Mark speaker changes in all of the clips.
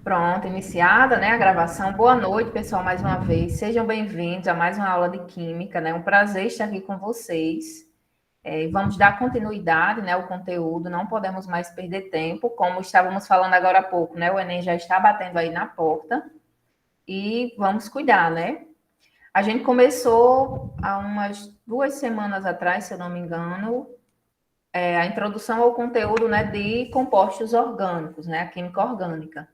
Speaker 1: Pronto, iniciada, né, a gravação. Boa noite, pessoal, mais uma vez. Sejam bem-vindos a mais uma aula de Química, né? Um prazer estar aqui com vocês. Vamos dar continuidade, né, ao conteúdo, não podemos mais perder tempo, como estávamos falando agora há pouco, né? O Enem já está batendo aí na porta e vamos cuidar, né? A gente começou há umas 2 semanas atrás, se eu não me engano, a introdução ao conteúdo, né, de compostos orgânicos, né, a química orgânica.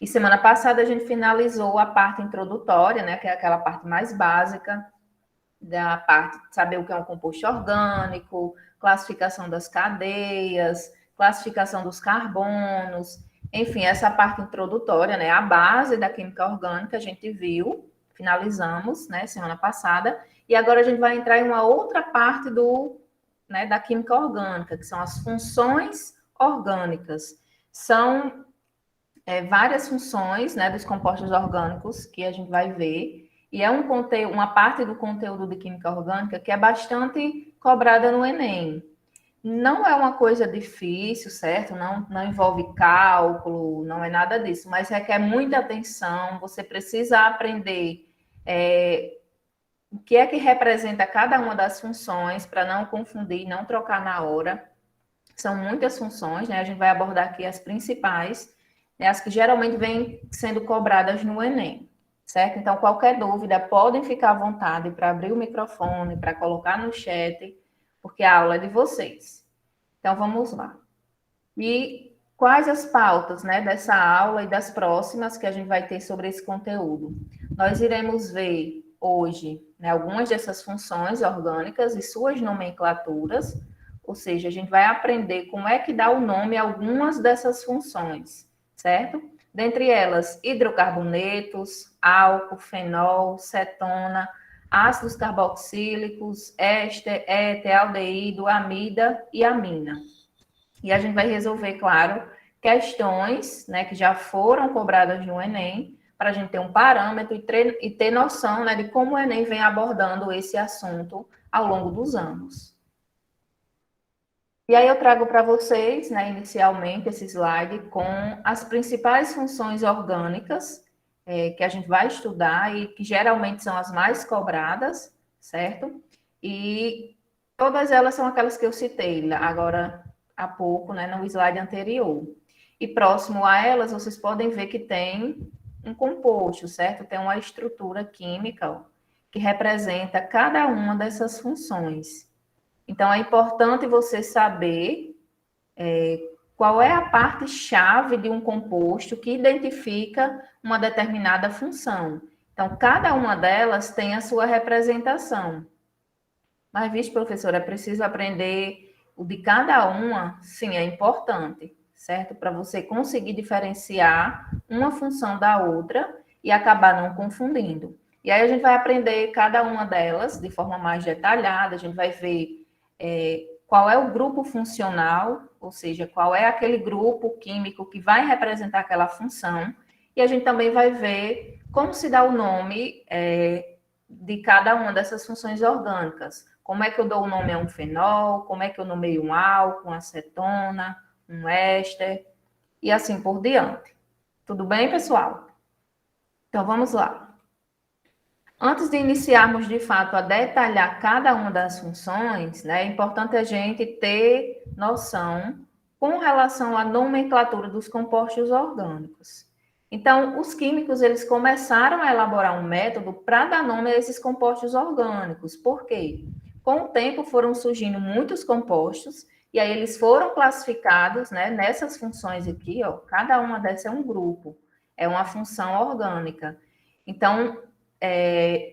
Speaker 1: E semana passada a gente finalizou a parte introdutória, né, que é aquela parte mais básica da parte de saber o que é um composto orgânico, classificação das cadeias, classificação dos carbonos, enfim, essa parte introdutória, né, a base da química orgânica a gente viu, finalizamos, né, semana passada, e agora a gente vai entrar em uma outra parte né, da química orgânica, que são as funções orgânicas. São várias funções, né, dos compostos orgânicos que a gente vai ver, e é uma parte do conteúdo de química orgânica que é bastante cobrada no Enem. Não é uma coisa difícil, certo? Não envolve cálculo, não é nada disso, mas requer muita atenção, você precisa aprender o que é que representa cada uma das funções, para não confundir, não trocar na hora. São muitas funções, né? A gente vai abordar aqui as principais, né? As que geralmente vêm sendo cobradas no Enem, certo? Então, qualquer dúvida, podem ficar à vontade para abrir o microfone, para colocar no chat, porque a aula é de vocês. Então, vamos lá. E quais as pautas, né, dessa aula e das próximas que a gente vai ter sobre esse conteúdo? Nós iremos ver hoje, né, algumas dessas funções orgânicas e suas nomenclaturas, ou seja, a gente vai aprender como é que dá o nome a algumas dessas funções, certo? Dentre elas, hidrocarbonetos, álcool, fenol, cetona, ácidos carboxílicos, éster, éter, aldeído, amida e amina. E a gente vai resolver, claro, questões, né, que já foram cobradas no Enem, para a gente ter um parâmetro e ter noção, né, de como o Enem vem abordando esse assunto ao longo dos anos. E aí eu trago para vocês, né, inicialmente, esse slide com as principais funções orgânicas que a gente vai estudar e que geralmente são as mais cobradas, certo? E todas elas são aquelas que eu citei agora há pouco, né, no slide anterior. E próximo a elas, vocês podem ver que tem um composto, certo? Tem uma estrutura química ó, que representa cada uma dessas funções. Então, é importante você saber qual é a parte-chave de um composto que identifica uma determinada função. Então, cada uma delas tem a sua representação. Mas, vixe, professora, é preciso aprender o de cada uma? Sim, é importante, certo? Para você conseguir diferenciar uma função da outra e acabar não confundindo. E aí a gente vai aprender cada uma delas de forma mais detalhada, a gente vai ver qual é o grupo funcional, ou seja, qual é aquele grupo químico que vai representar aquela função, e a gente também vai ver como se dá o nome de cada uma dessas funções orgânicas. Como é que eu dou o nome a um fenol, como é que eu nomeio um álcool, uma acetona, um éster, e assim por diante. Tudo bem, pessoal? Então, vamos lá. Antes de iniciarmos, de fato, a detalhar cada uma das funções, né, é importante a gente ter noção com relação à nomenclatura dos compostos orgânicos. Então, os químicos, eles começaram a elaborar um método para dar nome a esses compostos orgânicos. Por quê? Com o tempo foram surgindo muitos compostos, e aí eles foram classificados, né, nessas funções aqui, ó, cada uma dessas é um grupo, é uma função orgânica. Então,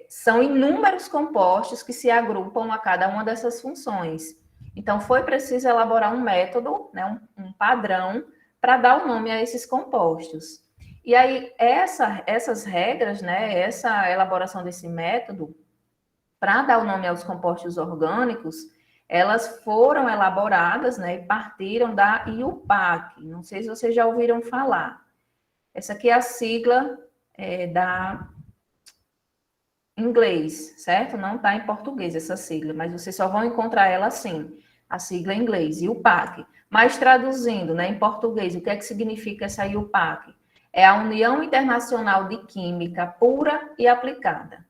Speaker 1: são inúmeros compostos que se agrupam a cada uma dessas funções. Então, foi preciso elaborar um método, né, um padrão, para dar o nome a esses compostos. E aí, essas regras, né, essa elaboração desse método, para dar o nome aos compostos orgânicos, elas foram elaboradas, né, e partiram da IUPAC. Não sei se vocês já ouviram falar. Essa aqui é a sigla da inglês, certo? Não está em português essa sigla, mas vocês só vão encontrar ela assim, a sigla em inglês, IUPAC. Mas traduzindo, né, em português, o que é que significa essa IUPAC? É a União Internacional de Química Pura e Aplicada.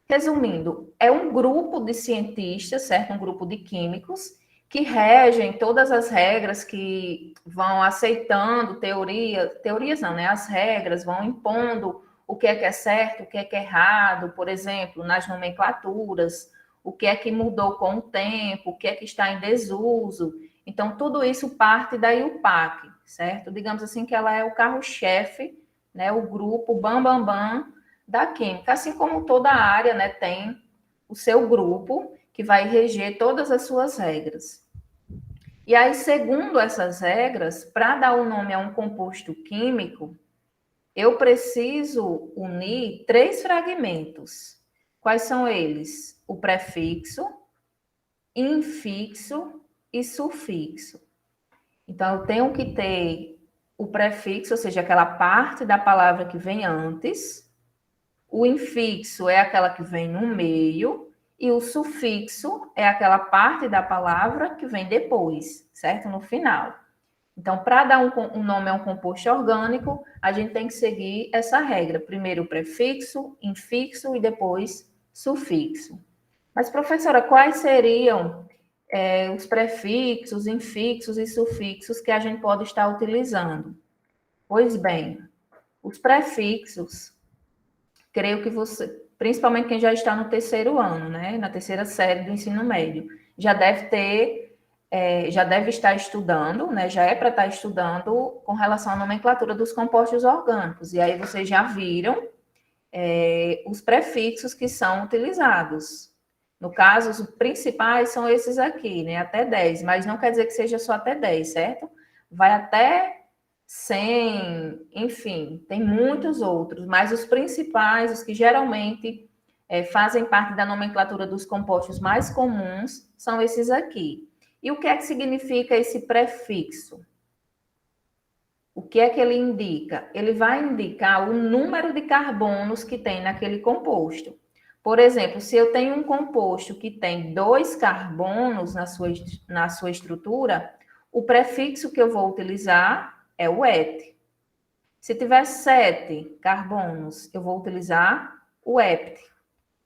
Speaker 1: Resumindo, é um grupo de cientistas, certo? Um grupo de químicos que regem todas as regras, que vão aceitando teorias não, né? As regras vão impondo o que é certo, o que é errado, por exemplo, nas nomenclaturas, o que é que mudou com o tempo, o que é que está em desuso. Então, tudo isso parte da IUPAC, certo? Digamos assim que ela é o carro-chefe, né? O grupo bam, bam, bam da química, assim como toda área, né, tem o seu grupo que vai reger todas as suas regras. E aí, segundo essas regras, para dar o nome a um composto químico, eu preciso unir 3 fragmentos. Quais são eles? O prefixo, infixo e sufixo. Então, eu tenho que ter o prefixo, ou seja, aquela parte da palavra que vem antes. O infixo é aquela que vem no meio. E o sufixo é aquela parte da palavra que vem depois, certo? No final. Então, para dar um nome a um composto orgânico, a gente tem que seguir essa regra. Primeiro o prefixo, infixo e depois sufixo. Mas, professora, quais seriam os prefixos, infixos e sufixos que a gente pode estar utilizando? Pois bem, os prefixos, creio que você, principalmente quem já está no terceiro ano, né, na terceira série do ensino médio, já deve ter, já deve estar estudando, né, já é para estar estudando com relação à nomenclatura dos compostos orgânicos. E aí vocês já viram os prefixos que são utilizados. No caso, os principais são esses aqui, né? Até 10, mas não quer dizer que seja só até 10, certo? Vai até 100, enfim, tem muitos outros, mas os principais, os que geralmente fazem parte da nomenclatura dos compostos mais comuns, são esses aqui. E o que é que significa esse prefixo? O que é que ele indica? Ele vai indicar o número de carbonos que tem naquele composto. Por exemplo, se eu tenho um composto que tem 2 carbonos na sua estrutura, o prefixo que eu vou utilizar é o et. Se tiver 7 carbonos, eu vou utilizar o hept.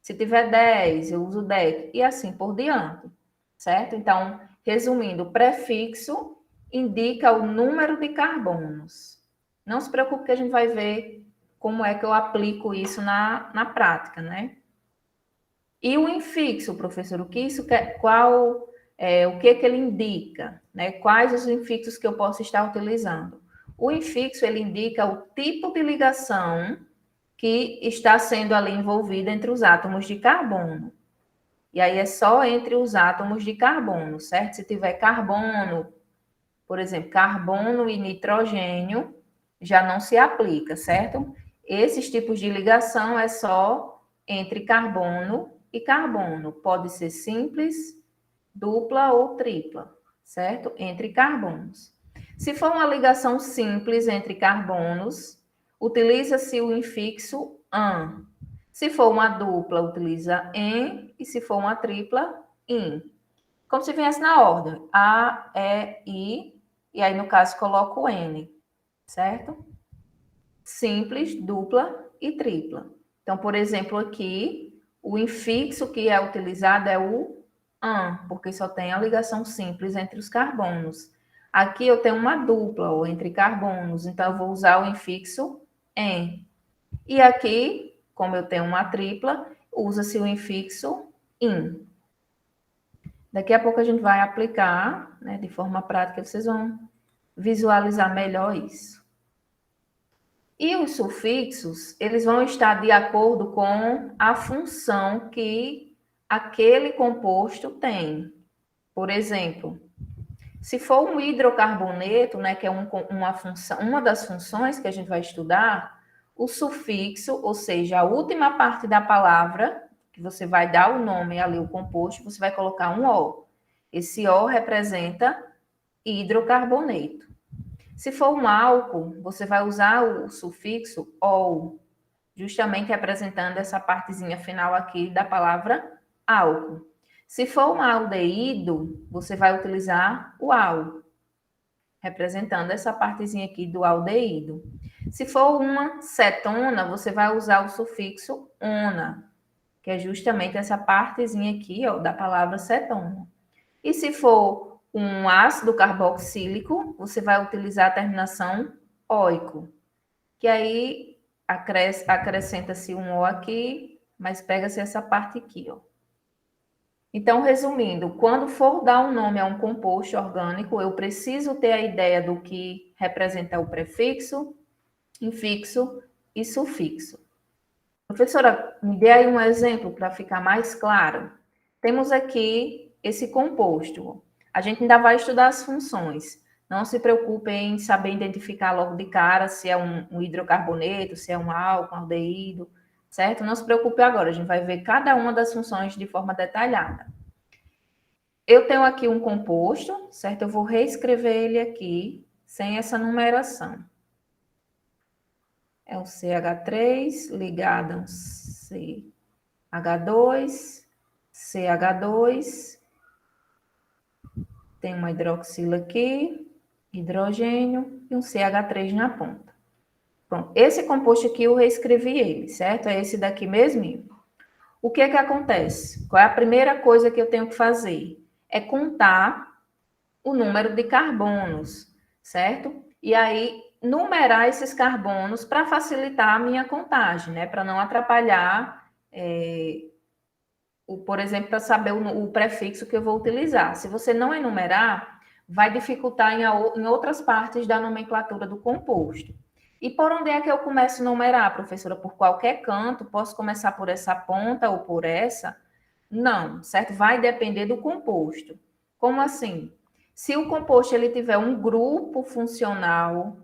Speaker 1: Se tiver 10, eu uso o dec, e assim por diante, certo? Então, resumindo, o prefixo indica o número de carbonos. Não se preocupe que a gente vai ver como é que eu aplico isso na prática, né? E o infixo, professor, o que isso quer, o que ele indica, né? Quais os infixos que eu posso estar utilizando? O infixo, ele indica o tipo de ligação que está sendo ali envolvida entre os átomos de carbono. E aí é só entre os átomos de carbono, certo? Se tiver carbono, por exemplo, carbono e nitrogênio, já não se aplica, certo? Esses tipos de ligação é só entre carbono e carbono. Pode ser simples, dupla ou tripla, certo? Entre carbonos. Se for uma ligação simples entre carbonos, utiliza-se o infixo an. Se for uma dupla, utiliza en, e se for uma tripla, in. Como se viesse na ordem, A, E, I, e aí no caso coloco o N, certo? Simples, dupla e tripla. Então, por exemplo, aqui, o infixo que é utilizado é o an, porque só tem a ligação simples entre os carbonos. Aqui eu tenho uma dupla, ou entre carbonos, então eu vou usar o infixo en. E aqui, como eu tenho uma tripla, usa-se o infixo in. Daqui a pouco a gente vai aplicar, né, de forma prática, vocês vão visualizar melhor isso. E os sufixos, eles vão estar de acordo com a função que aquele composto tem. Por exemplo, se for um hidrocarboneto, né, que é uma das funções que a gente vai estudar, o sufixo, ou seja, a última parte da palavra, que você vai dar o nome ali, o composto, você vai colocar um O. Esse O representa hidrocarboneto. Se for um álcool, você vai usar o sufixo OL, justamente representando essa partezinha final aqui da palavra álcool. Se for um aldeído, você vai utilizar o AL. representando essa partezinha aqui do aldeído. Se for uma cetona, você vai usar o sufixo ona, que é justamente essa partezinha aqui, ó, da palavra cetona. E se for um ácido carboxílico, você vai utilizar a terminação oico, que aí acrescenta-se um O aqui, mas pega-se essa parte aqui, ó. Então, resumindo, quando for dar um nome a um composto orgânico, eu preciso ter a ideia do que representa o prefixo, infixo e sufixo. Professora, me dê aí um exemplo para ficar mais claro. Temos aqui esse composto. A gente ainda vai estudar as funções. Não se preocupe em saber identificar logo de cara se é um hidrocarboneto, se é um álcool, um aldeído, certo? Não se preocupe agora, a gente vai ver cada uma das funções de forma detalhada. Eu tenho aqui um composto, certo? Eu vou reescrever ele aqui, sem essa numeração. É o CH3 ligado a um CH2, CH2, tem uma hidroxila aqui, hidrogênio e um CH3 na ponta. Pronto, esse composto aqui eu reescrevi ele, certo? É esse daqui mesmo. O que é que acontece? Qual é a primeira coisa que eu tenho que fazer? É contar o número de carbonos, certo? E aí, numerar esses carbonos para facilitar a minha contagem, né? Para não atrapalhar, por exemplo, para saber o prefixo que eu vou utilizar. Se você não enumerar, vai dificultar em outras partes da nomenclatura do composto. E por onde é que eu começo a numerar, professora? Por qualquer canto? Posso começar por essa ponta ou por essa? Não, certo? Vai depender do composto. Como assim? Se o composto ele tiver um grupo funcional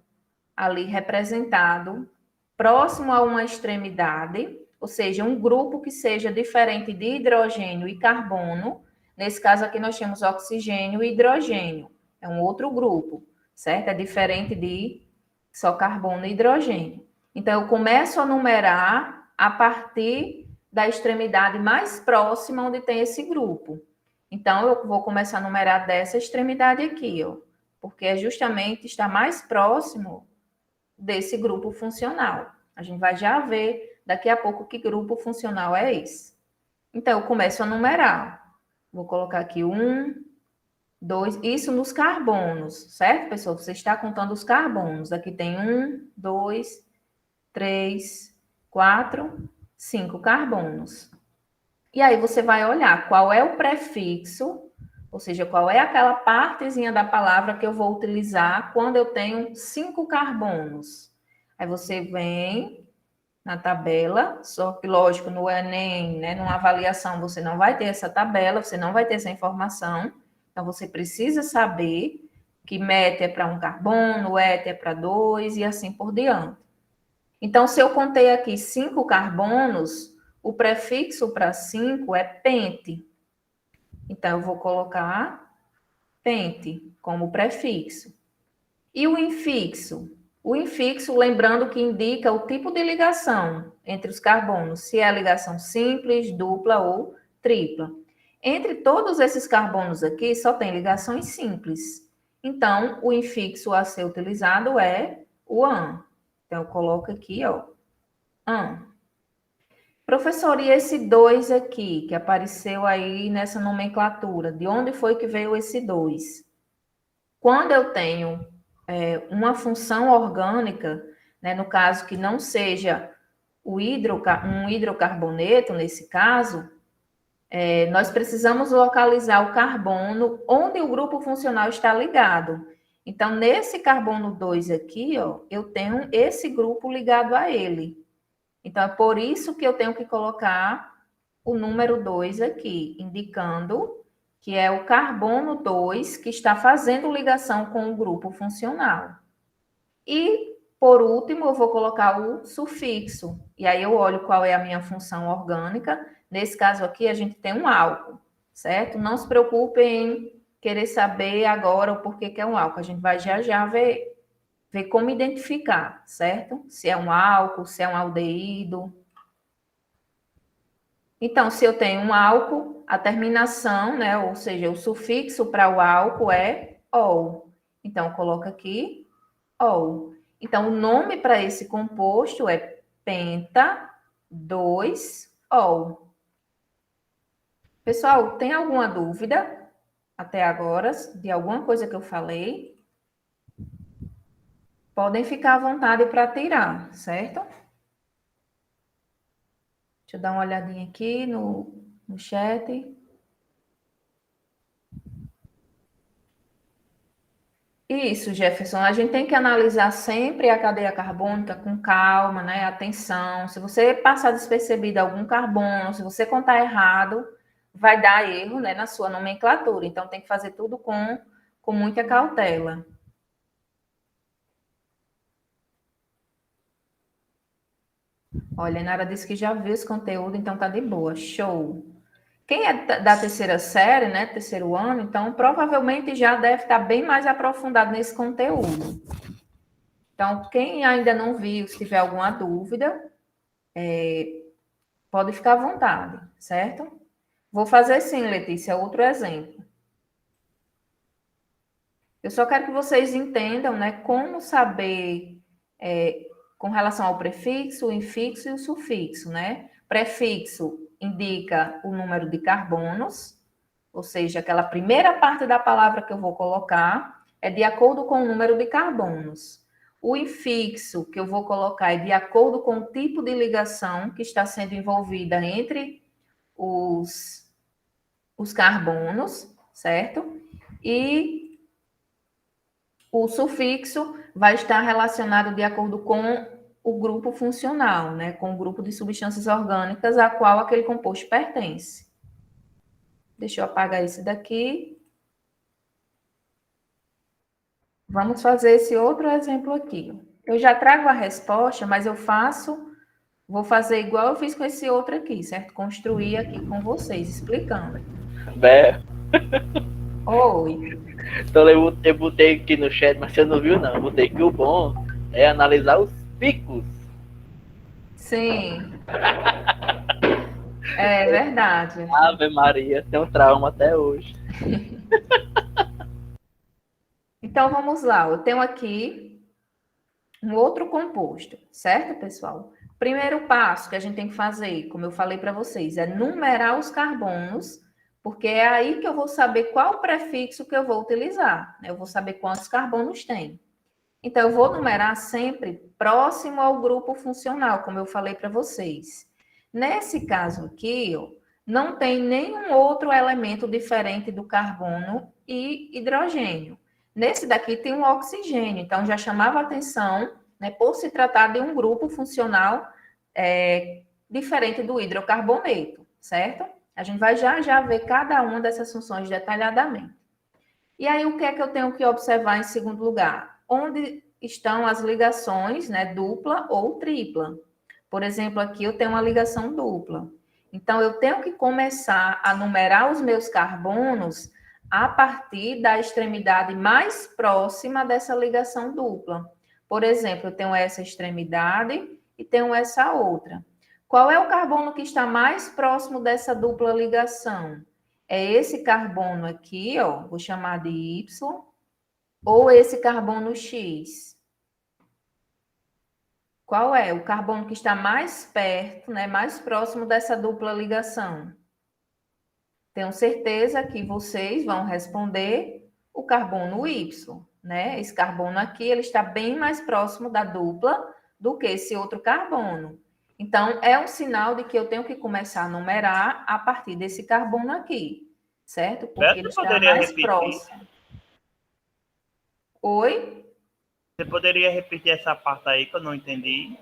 Speaker 1: ali representado, próximo a uma extremidade, ou seja, um grupo que seja diferente de hidrogênio e carbono, nesse caso aqui nós temos oxigênio e hidrogênio, é um outro grupo, certo? É diferente de só carbono e hidrogênio. Então, eu começo a numerar a partir da extremidade mais próxima onde tem esse grupo. Então, eu vou começar a numerar dessa extremidade aqui, ó, porque é justamente está mais próximo desse grupo funcional. A gente vai já ver daqui a pouco que grupo funcional é esse. Então, eu começo a numerar. Vou colocar aqui 1, 2, isso nos carbonos, certo, pessoal? Você está contando os carbonos. Aqui tem 1, 2, 3, 4, 5 carbonos. E aí você vai olhar qual é o prefixo, ou seja, qual é aquela partezinha da palavra que eu vou utilizar quando eu tenho 5 carbonos. Aí você vem na tabela, só que, lógico, no Enem, né, numa avaliação, você não vai ter essa tabela, você não vai ter essa informação. Então, você precisa saber que MET é para um carbono, ET é para 2 e assim por diante. Então, se eu contei aqui 5 carbonos, o prefixo para 5 é pente. Então, eu vou colocar pente como prefixo. E o infixo? O infixo, lembrando que indica o tipo de ligação entre os carbonos, se é a ligação simples, dupla ou tripla. Entre todos esses carbonos aqui, só tem ligações simples. Então, o infixo a ser utilizado é o AN. Então, eu coloco aqui, ó, AN. Professor, e esse 2 aqui, que apareceu aí nessa nomenclatura, de onde foi que veio esse 2? Quando eu tenho uma função orgânica, né, no caso que não seja um hidrocarboneto, nesse caso, nós precisamos localizar o carbono onde o grupo funcional está ligado. Então, nesse carbono 2 aqui, ó, eu tenho esse grupo ligado a ele. Então, é por isso que eu tenho que colocar o número 2 aqui, indicando que é o carbono 2 que está fazendo ligação com o grupo funcional. E, por último, eu vou colocar o sufixo. E aí eu olho qual é a minha função orgânica. Nesse caso aqui, a gente tem um álcool, certo? Não se preocupe em querer saber agora o porquê que é um álcool. A gente vai já ver como identificar, certo? Se é um álcool, se é um aldeído. Então, se eu tenho um álcool, a terminação, né, ou seja, o sufixo para o álcool é ol. Então, coloca aqui ol. Então, o nome para esse composto é penta 2-ol. Pessoal, tem alguma dúvida até agora de alguma coisa que eu falei? Podem ficar à vontade para tirar, certo? Deixa eu dar uma olhadinha aqui no chat. Isso, Jefferson. A gente tem que analisar sempre a cadeia carbônica com calma, né? Atenção. Se você passar despercebido algum carbono, se você contar errado, vai dar erro, né, na sua nomenclatura. Então, tem que fazer tudo com muita cautela. Olha, a Nara disse que já viu esse conteúdo, então tá de boa. Show. Quem é da terceira série, né, terceiro ano, então provavelmente já deve estar bem mais aprofundado nesse conteúdo. Então, quem ainda não viu, se tiver alguma dúvida, pode ficar à vontade, certo? Vou fazer sim, Letícia, outro exemplo. Eu só quero que vocês entendam, né, como saber com relação ao prefixo, o infixo e o sufixo, né? Prefixo indica o número de carbonos, ou seja, aquela primeira parte da palavra que eu vou colocar é de acordo com o número de carbonos. O infixo que eu vou colocar é de acordo com o tipo de ligação que está sendo envolvida entre os carbonos, certo? E o sufixo vai estar relacionado de acordo com o grupo funcional, né? Com o grupo de substâncias orgânicas a qual aquele composto pertence. Deixa eu apagar esse daqui. Vamos fazer esse outro exemplo aqui. Eu já trago a resposta, mas vou fazer igual eu fiz com esse outro aqui, certo? Construir aqui com vocês, explicando.
Speaker 2: Bé,
Speaker 1: Oi.
Speaker 2: então eu botei aqui no chat, mas você não viu não. Eu botei que o bom é analisar os picos.
Speaker 1: Sim. É verdade.
Speaker 2: Ave Maria, tem um trauma até hoje.
Speaker 1: Então vamos lá. Eu tenho aqui um outro composto, certo, pessoal? Primeiro passo que a gente tem que fazer, como eu falei para vocês, é numerar os carbonos, porque é aí que eu vou saber qual prefixo que eu vou utilizar, né? Eu vou saber quantos carbonos tem. Então, eu vou numerar sempre próximo ao grupo funcional, como eu falei para vocês. Nesse caso aqui, ó, não tem nenhum outro elemento diferente do carbono e hidrogênio. Nesse daqui tem um oxigênio, então já chamava atenção, né, por se tratar de um grupo funcional diferente do hidrocarboneto, certo? A gente vai já ver cada uma dessas funções detalhadamente. E aí, o que é que eu tenho que observar em segundo lugar? Onde estão as ligações, né, dupla ou tripla? Por exemplo, aqui eu tenho uma ligação dupla. Então, eu tenho que começar a numerar os meus carbonos a partir da extremidade mais próxima dessa ligação dupla. Por exemplo, eu tenho essa extremidade e tenho essa outra. Qual é o carbono que está mais próximo dessa dupla ligação? É esse carbono aqui, ó, vou chamar de Y, ou esse carbono X? Qual é o carbono que está mais perto, né, mais próximo dessa dupla ligação? Tenho certeza que vocês vão responder o carbono Y, né? Esse carbono aqui, ele está bem mais próximo da dupla do que esse outro carbono. Então, é um sinal de que eu tenho que começar a numerar a partir desse carbono aqui, certo? Porque ele
Speaker 3: Você
Speaker 1: está
Speaker 3: poderia
Speaker 1: mais
Speaker 3: repetir?
Speaker 1: próximo. Oi?
Speaker 3: Você poderia repetir essa parte aí que eu não entendi?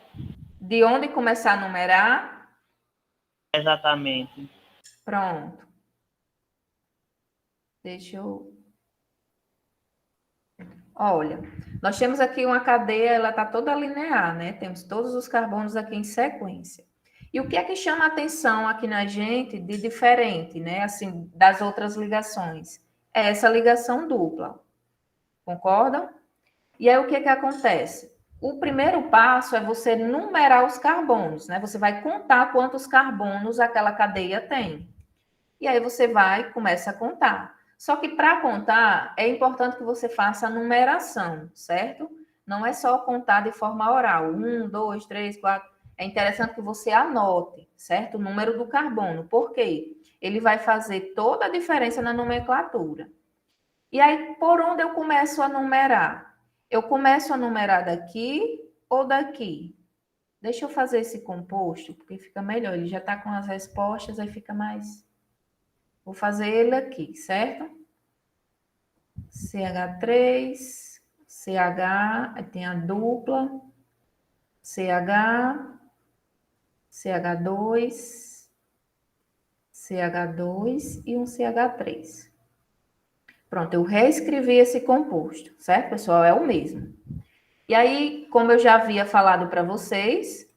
Speaker 1: De onde começar a numerar?
Speaker 3: Exatamente.
Speaker 1: Pronto. Deixa eu... Olha, nós temos aqui uma cadeia, ela está toda linear, né? Temos todos os carbonos aqui em sequência. E o que é que chama a atenção aqui na gente de diferente, né? Assim, das outras ligações? É essa ligação dupla. Concordam? E aí, o que é que acontece? O primeiro passo é você numerar os carbonos, né? Você vai contar quantos carbonos aquela cadeia tem. E aí você vai, começa a contar. Só que para contar, é importante que você faça a numeração, certo? Não é só contar de forma oral. 1, 2, 3, 4. É interessante que você anote, certo? O número do carbono. Por quê? Ele vai fazer toda a diferença na nomenclatura. E aí, por onde eu começo a numerar? Eu começo a numerar daqui ou daqui? Deixa eu fazer esse composto, porque fica melhor. Ele já está com as respostas, aí fica mais... Vou fazer ele aqui, certo? CH3, CH, aí tem a dupla, CH, CH2, CH2 e um CH3. Pronto, eu reescrevi esse composto, certo, pessoal? É o mesmo. E aí, como eu já havia falado para vocês,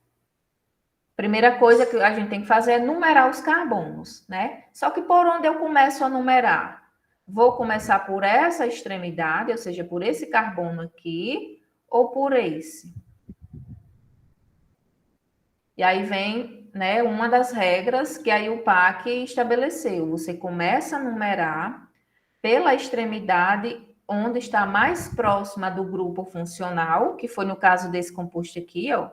Speaker 1: primeira coisa que a gente tem que fazer é numerar os carbonos, né? Só que por onde eu começo a numerar? Vou começar por essa extremidade, ou seja, por esse carbono aqui, ou por esse? E aí vem, né, uma das regras que aí o PAC estabeleceu. Você começa a numerar pela extremidade onde está mais próxima do grupo funcional, que foi no caso desse composto aqui, ó,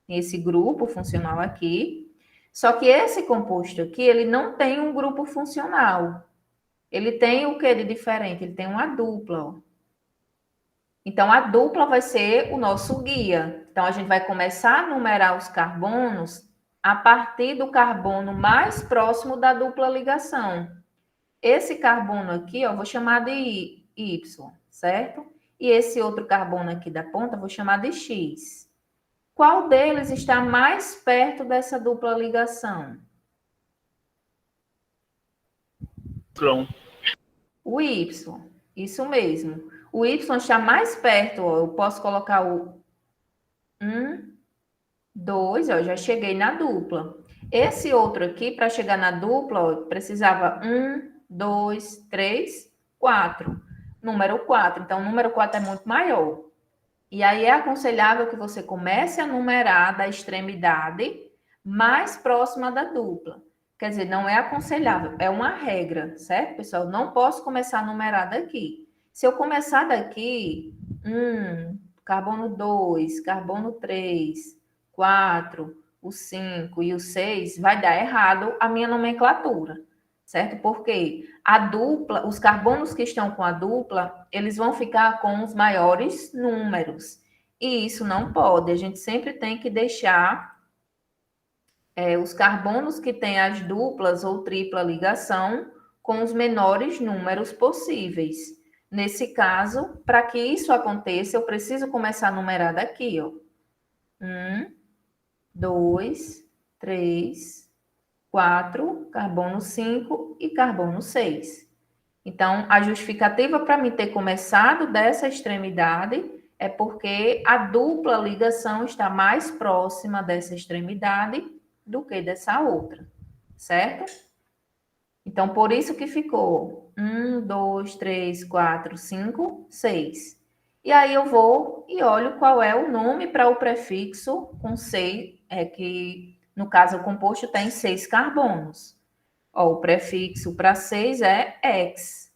Speaker 1: esse grupo funcional aqui. Só que esse composto aqui, ele não tem um grupo funcional. Ele tem o que de diferente? Ele tem uma dupla, ó. Então, a dupla vai ser o nosso guia. Então, a gente vai começar a numerar os carbonos a partir do carbono mais próximo da dupla ligação. Esse carbono aqui, ó, vou chamar de Y, certo? E esse outro carbono aqui da ponta, vou chamar de X. Qual deles está mais perto dessa dupla ligação? O Y, isso mesmo. O Y está mais perto, ó, eu posso colocar o 1, 2, ó, já cheguei na dupla. Esse outro aqui, para chegar na dupla, ó, precisava 1, 2, 3, 4. Número 4. Então, o número 4 é muito maior. E aí é aconselhável que você comece a numerar da extremidade mais próxima da dupla. Quer dizer, não é aconselhável, é uma regra, certo, pessoal? Não posso começar a numerar daqui. Se eu começar daqui, carbono 2, carbono 3, 4, o 5 e o 6, vai dar errado a minha nomenclatura, certo? Porque a dupla, os carbonos que estão com a dupla, eles vão ficar com os maiores números. E isso não pode, a gente sempre tem que deixar os carbonos que têm as duplas ou tripla ligação com os menores números possíveis. Nesse caso, para que isso aconteça, eu preciso começar a numerar daqui, ó. 1, 2, 3, 4, carbono 5 e carbono 6. Então, a justificativa para mim ter começado dessa extremidade é porque a dupla ligação está mais próxima dessa extremidade do que dessa outra, certo? Então, por isso que ficou 1, 2, 3, 4, 5, 6. E aí eu vou e olho qual é o nome para o prefixo com 6, que no caso o composto tem 6 carbonos. Ó, o prefixo para 6 é X.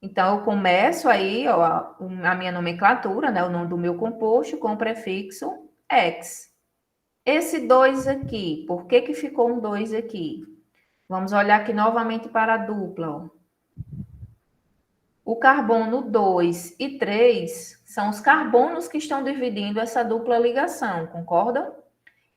Speaker 1: Então, eu começo aí, ó, a minha nomenclatura, né, o nome do meu composto com o prefixo X. Esse 2 aqui, por que que ficou um 2 aqui? Vamos olhar aqui novamente para a dupla, ó. O carbono 2 e 3 são os carbonos que estão dividindo essa dupla ligação, concordam?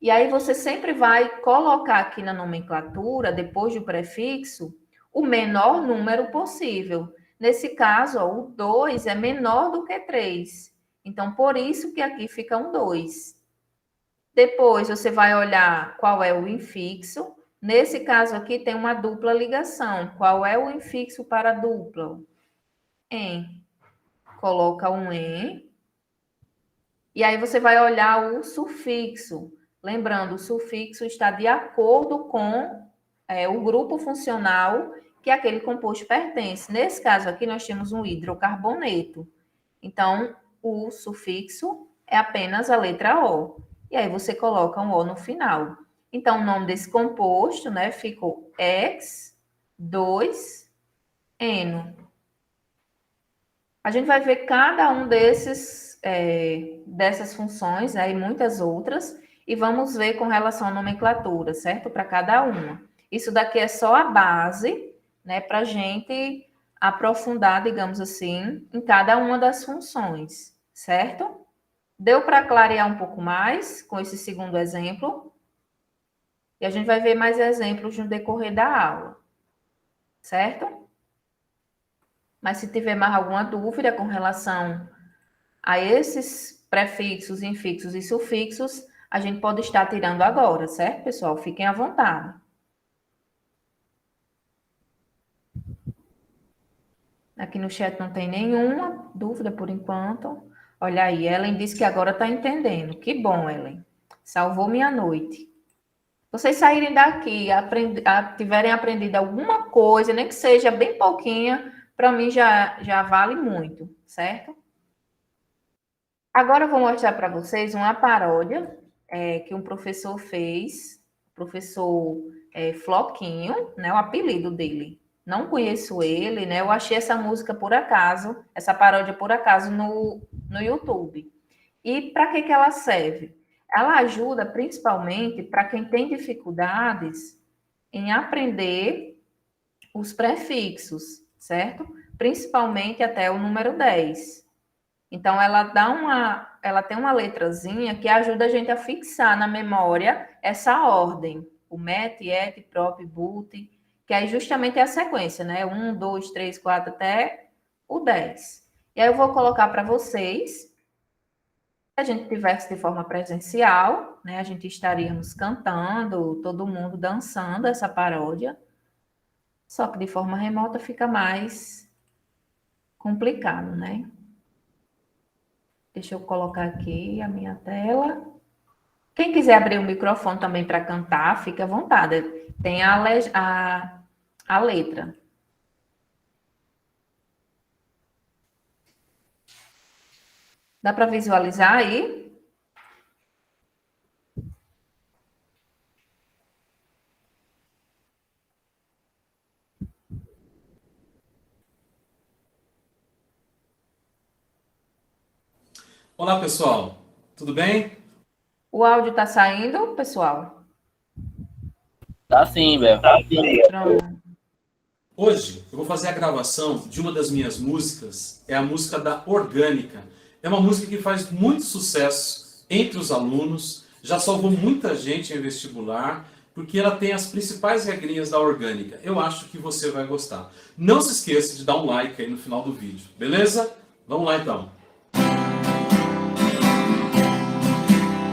Speaker 1: E aí você sempre vai colocar aqui na nomenclatura, depois do prefixo, o menor número possível. Nesse caso, ó, o 2 é menor do que 3. Então, por isso que aqui fica um 2. Depois, você vai olhar qual é o infixo. Nesse caso aqui, tem uma dupla ligação. Qual é o infixo para a dupla? Em. Coloca um em. E aí, você vai olhar o sufixo. Lembrando, o sufixo está de acordo com o grupo funcional que aquele composto pertence. Nesse caso aqui, nós temos um hidrocarboneto. Então, o sufixo é apenas a letra O. E aí, você coloca um O no final. Então, o nome desse composto, né, ficou X2 eno. A gente vai ver cada um dessas funções, né, e muitas outras, e vamos ver com relação à nomenclatura, certo? Para cada uma. Isso daqui é só a base, né, para a gente aprofundar, digamos assim, em cada uma das funções, certo? Deu para clarear um pouco mais com esse segundo exemplo? E a gente vai ver mais exemplos no decorrer da aula, certo? Mas se tiver mais alguma dúvida com relação a esses prefixos, infixos e sufixos, a gente pode estar tirando agora, certo, pessoal? Fiquem à vontade. Aqui no chat não tem nenhuma dúvida por enquanto. Olha aí, Ellen disse que agora está entendendo. Que bom, Ellen. Salvou minha noite. Vocês saírem daqui, tiverem aprendido alguma coisa, nem que seja bem pouquinha, para mim já vale muito, certo? Agora eu vou mostrar para vocês uma paródia que um professor fez, professor Floquinho, né, o apelido dele. Não conheço ele, né? Eu achei essa música por acaso, essa paródia por acaso no YouTube. E para que ela serve? Ela ajuda principalmente para quem tem dificuldades em aprender os prefixos, certo? Principalmente até o número 10. Então, ela tem uma letrazinha que ajuda a gente a fixar na memória essa ordem. O MET, ET, PROP, BUT, que aí justamente é a sequência, né? 1, 2, 3, 4 até o 10. E aí eu vou colocar para vocês. Se a gente tivesse de forma presencial, né? A gente estaríamos cantando, todo mundo dançando essa paródia. Só que de forma remota fica mais complicado, né? Deixa eu colocar aqui a minha tela. Quem quiser abrir o microfone também para cantar, fica à vontade. Tem a letra. Dá para visualizar aí?
Speaker 4: Olá, pessoal. Tudo bem?
Speaker 1: O áudio está saindo, pessoal?
Speaker 2: Tá sim, Bel. Tá sim.
Speaker 1: Pronto.
Speaker 4: Hoje eu vou fazer a gravação de uma das minhas músicas, é a música da Orgânica. É uma música que faz muito sucesso entre os alunos, já salvou muita gente em vestibular, porque ela tem as principais regrinhas da Orgânica. Eu acho que você vai gostar. Não se esqueça de dar um like aí no final do vídeo, beleza? Vamos lá então.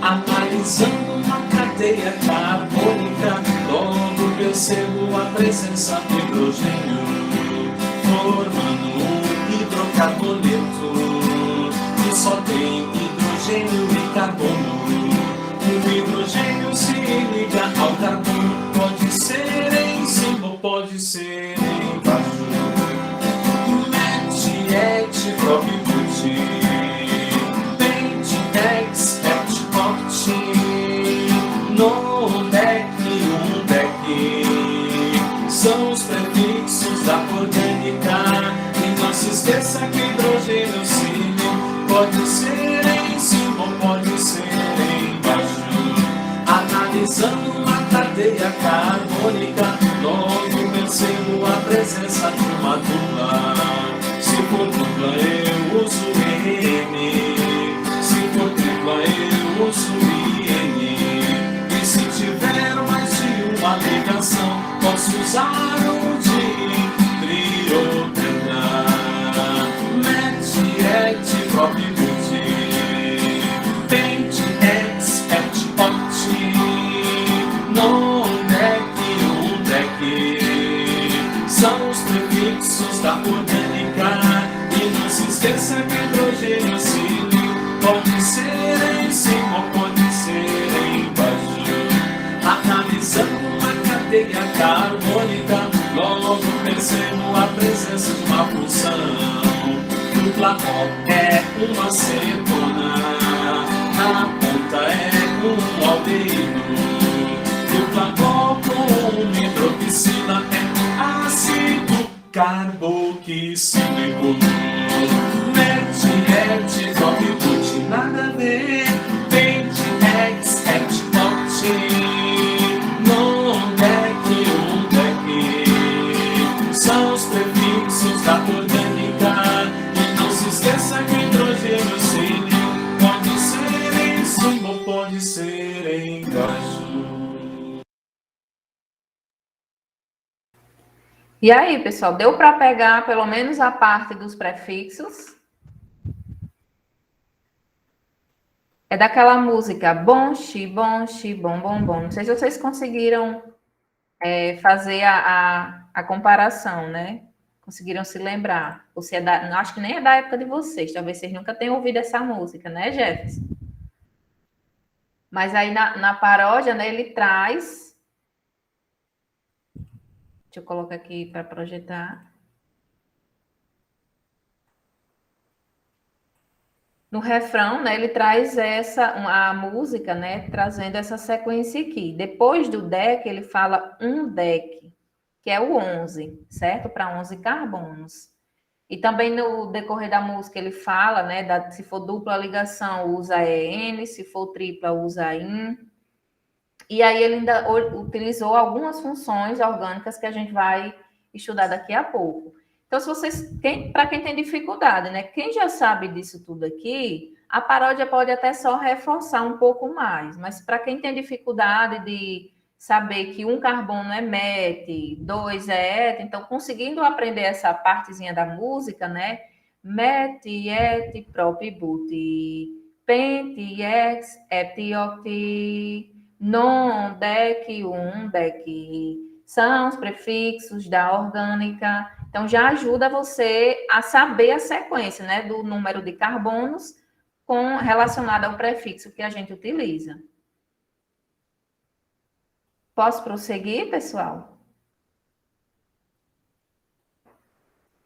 Speaker 4: Analisando uma cadeia carbônica, logo percebo a presença do hidrogênio, formando um hidrocarboneto, que só tem hidrogênio e carbono. O hidrogênio se liga ao carbono, pode ser em cima ou pode ser embaixo. MET, ET, PROP, BUT, PENT, HEX, NODEC, UNDEC, são os prefixos da orgânica. E não se esqueça que hidrogênio pode ser em cima ou pode ser embaixo. Analisando uma cadeia carbônica, logo percebo a presença de uma dupla. Se for dupla eu uso N, se for tripla eu uso IN. E se tiver mais de uma ligação, posso usar o triotetra. MET, ET, PROP, BUT, PENT, HEX, ET, OCT, NODEC, UNDEC, são os prefixos da orgânica. E não se esqueça que hidrogênio pode ser em cima ou pode ser embaixo. Analisando uma cadeia carbônica, logo percebo a presença de uma função. Dupla O é uma cetona, na ponta é um aldeído. Dupla O com uma hidroxila é ácido carbônico.
Speaker 1: E aí, pessoal, deu para pegar pelo menos a parte dos prefixos? É daquela música bom, bom, bom, bom. Não sei se vocês conseguiram fazer a comparação, né? Conseguiram se lembrar. Ou se é não, acho que nem é da época de vocês. Talvez vocês nunca tenham ouvido essa música, né, Jefferson? Mas aí na paródia, né, ele traz. Deixa eu colocar aqui para projetar. No refrão, né, ele traz a música, né, trazendo essa sequência aqui. Depois do deck, ele fala um deck, que é o 11, certo? Para 11 carbonos. E também no decorrer da música ele fala, né, se for dupla ligação, usa EN, se for tripla, usa IN. E aí ele ainda utilizou algumas funções orgânicas que a gente vai estudar daqui a pouco. Então, se vocês, para quem tem dificuldade, né? Quem já sabe disso tudo aqui, a paródia pode até só reforçar um pouco mais, mas para quem tem dificuldade de saber que um carbono é met, dois é et, então conseguindo aprender essa partezinha da música, né? Met, et, prop, but, pent, ex, et, oct, non, dec, dec, são os prefixos da orgânica. Então, já ajuda você a saber a sequência, né, do número de carbonos relacionado ao prefixo que a gente utiliza. Posso prosseguir, pessoal?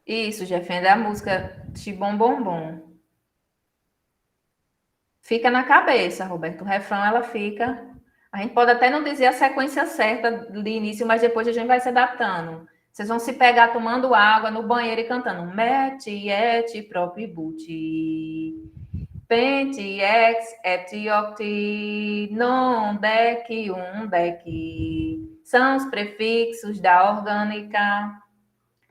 Speaker 1: Isso, Jefferson, da música Xibom Bom Bom. Fica na cabeça, Roberto. O refrão, ela fica... A gente pode até não dizer a sequência certa de início, mas depois a gente vai se adaptando. Vocês vão se pegar tomando água no banheiro e cantando met, et, prop, but, pent, ex, et, oct, non, dec, dec. São os prefixos da orgânica.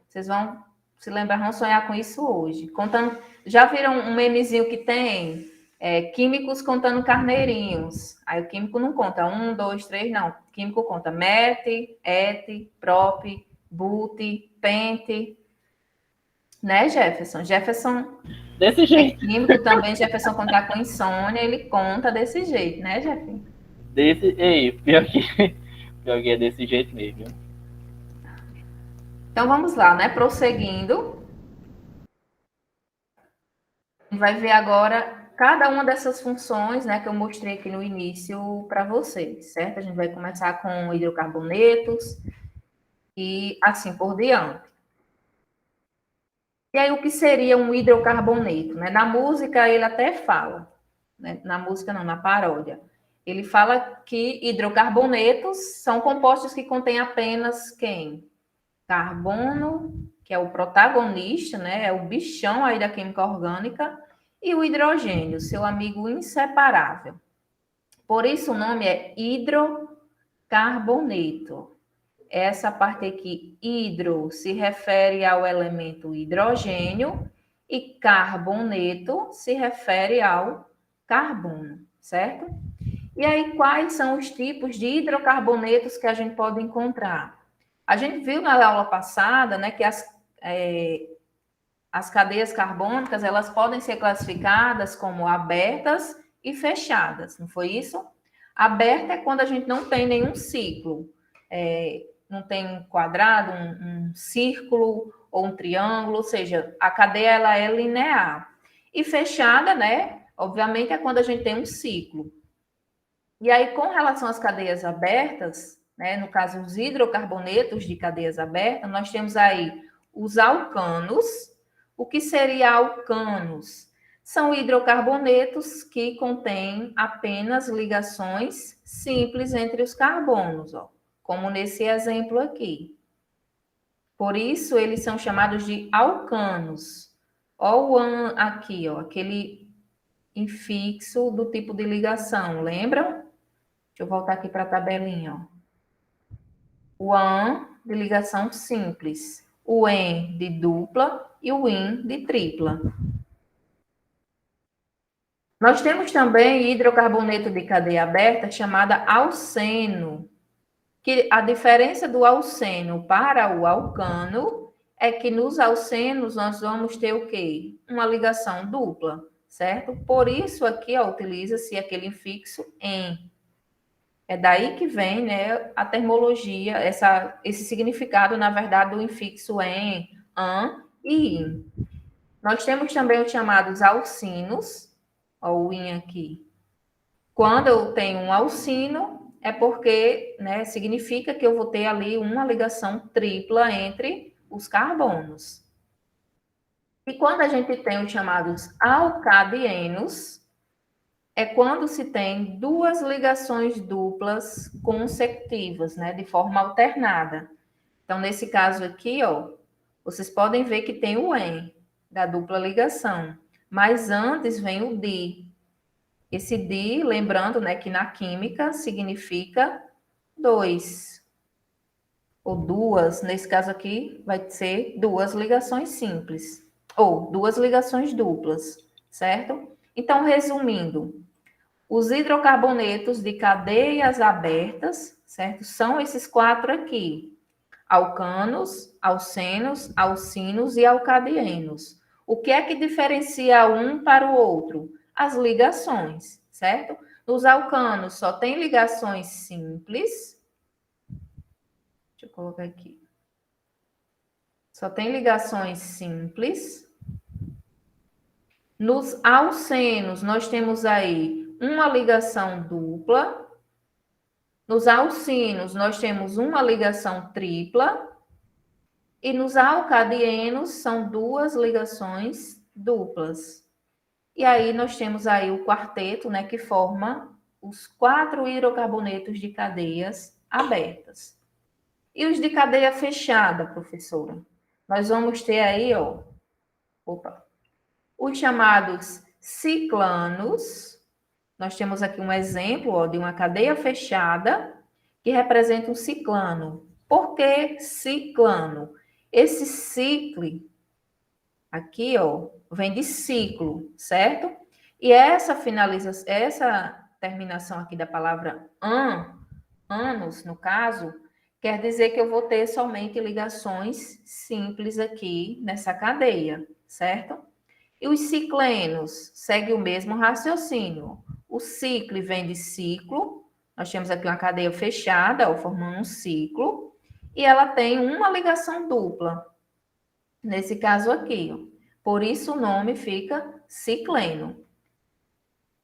Speaker 1: Vocês vão se lembrar, vão sonhar com isso hoje. Contando, já viram um memezinho que tem? Químicos contando carneirinhos. Aí o químico não conta 1, 2, 3, não. O químico conta met, et, prop, but, pent. Né, Jefferson? Jefferson
Speaker 2: Desse jeito.
Speaker 1: Químico também, Jefferson contar com insônia, ele conta desse jeito, né, Jefferson?
Speaker 2: Pior que é desse jeito mesmo.
Speaker 1: Então vamos lá, né? Prosseguindo. A gente vai ver agora cada uma dessas funções, né, que eu mostrei aqui no início para vocês, certo? A gente vai começar com hidrocarbonetos e assim por diante. E aí, o que seria um hidrocarboneto? Né? Na música, ele até fala, né? Na música não, na paródia. Ele fala que hidrocarbonetos são compostos que contêm apenas quem? Carbono, que é o protagonista, né? É o bichão aí da química orgânica, e o hidrogênio, seu amigo inseparável. Por isso o nome é hidrocarboneto. Essa parte aqui, hidro, se refere ao elemento hidrogênio e carboneto se refere ao carbono, certo? E aí, quais são os tipos de hidrocarbonetos que a gente pode encontrar? A gente viu na aula passada, né, que as cadeias carbônicas, elas podem ser classificadas como abertas e fechadas, não foi isso? Aberta é quando a gente não tem nenhum ciclo, não tem um quadrado, um círculo ou um triângulo, ou seja, a cadeia ela é linear. E fechada, né? Obviamente é quando a gente tem um ciclo. E aí, com relação às cadeias abertas, né? No caso, os hidrocarbonetos de cadeias abertas, nós temos aí os alcanos. O que seria alcanos? São hidrocarbonetos que contêm apenas ligações simples entre os carbonos, ó, como nesse exemplo aqui. Por isso, eles são chamados de alcanos. Ó o an aqui, ó, aquele infixo do tipo de ligação, lembram? Deixa eu voltar aqui para a tabelinha, ó. O an de ligação simples, o en de dupla e o in de tripla. Nós temos também hidrocarboneto de cadeia aberta chamada alceno. Que a diferença do alceno para o alcano é que nos alcenos nós vamos ter o quê? Uma ligação dupla, certo? Por isso aqui, ó, utiliza-se aquele infixo em. É daí que vem, né, a termologia, esse significado, na verdade, do infixo em, an e in. Nós temos também os chamados alcinos, ó, o in aqui. Quando eu tenho um alcino, é porque, né, significa que eu vou ter ali uma ligação tripla entre os carbonos. E quando a gente tem os chamados alcadienos, é quando se tem duas ligações duplas consecutivas, né, de forma alternada. Então, nesse caso aqui, ó, vocês podem ver que tem o en da dupla ligação, mas antes vem o di. Esse di, lembrando, né, que na química significa dois ou duas. Nesse caso aqui, vai ser duas ligações simples ou duas ligações duplas, certo? Então, resumindo, os hidrocarbonetos de cadeias abertas, certo? São esses quatro aqui: alcanos, alcenos, alcinos e alcadienos. O que é que diferencia um para o outro? As ligações, certo? Nos alcanos só tem ligações simples. Deixa eu colocar aqui. Só tem ligações simples. Nos alcenos, nós temos aí uma ligação dupla. Nos alcinos, nós temos uma ligação tripla. E nos alcadienos, são duas ligações duplas. E aí, nós temos aí o quarteto, né, que forma os 4 hidrocarbonetos de cadeias abertas. E os de cadeia fechada, professora? Nós vamos ter aí, ó, os chamados ciclanos. Nós temos aqui um exemplo, ó, de uma cadeia fechada que representa um ciclano. Por que ciclano? Esse ciclo aqui, ó, vem de ciclo, certo? E essa terminação aqui da palavra anos, no caso, quer dizer que eu vou ter somente ligações simples aqui nessa cadeia, certo? E os ciclenos seguem o mesmo raciocínio. O ciclo vem de ciclo, nós temos aqui uma cadeia fechada, ó, formando um ciclo, e ela tem uma ligação dupla, nesse caso aqui, ó. Por isso o nome fica cicleno.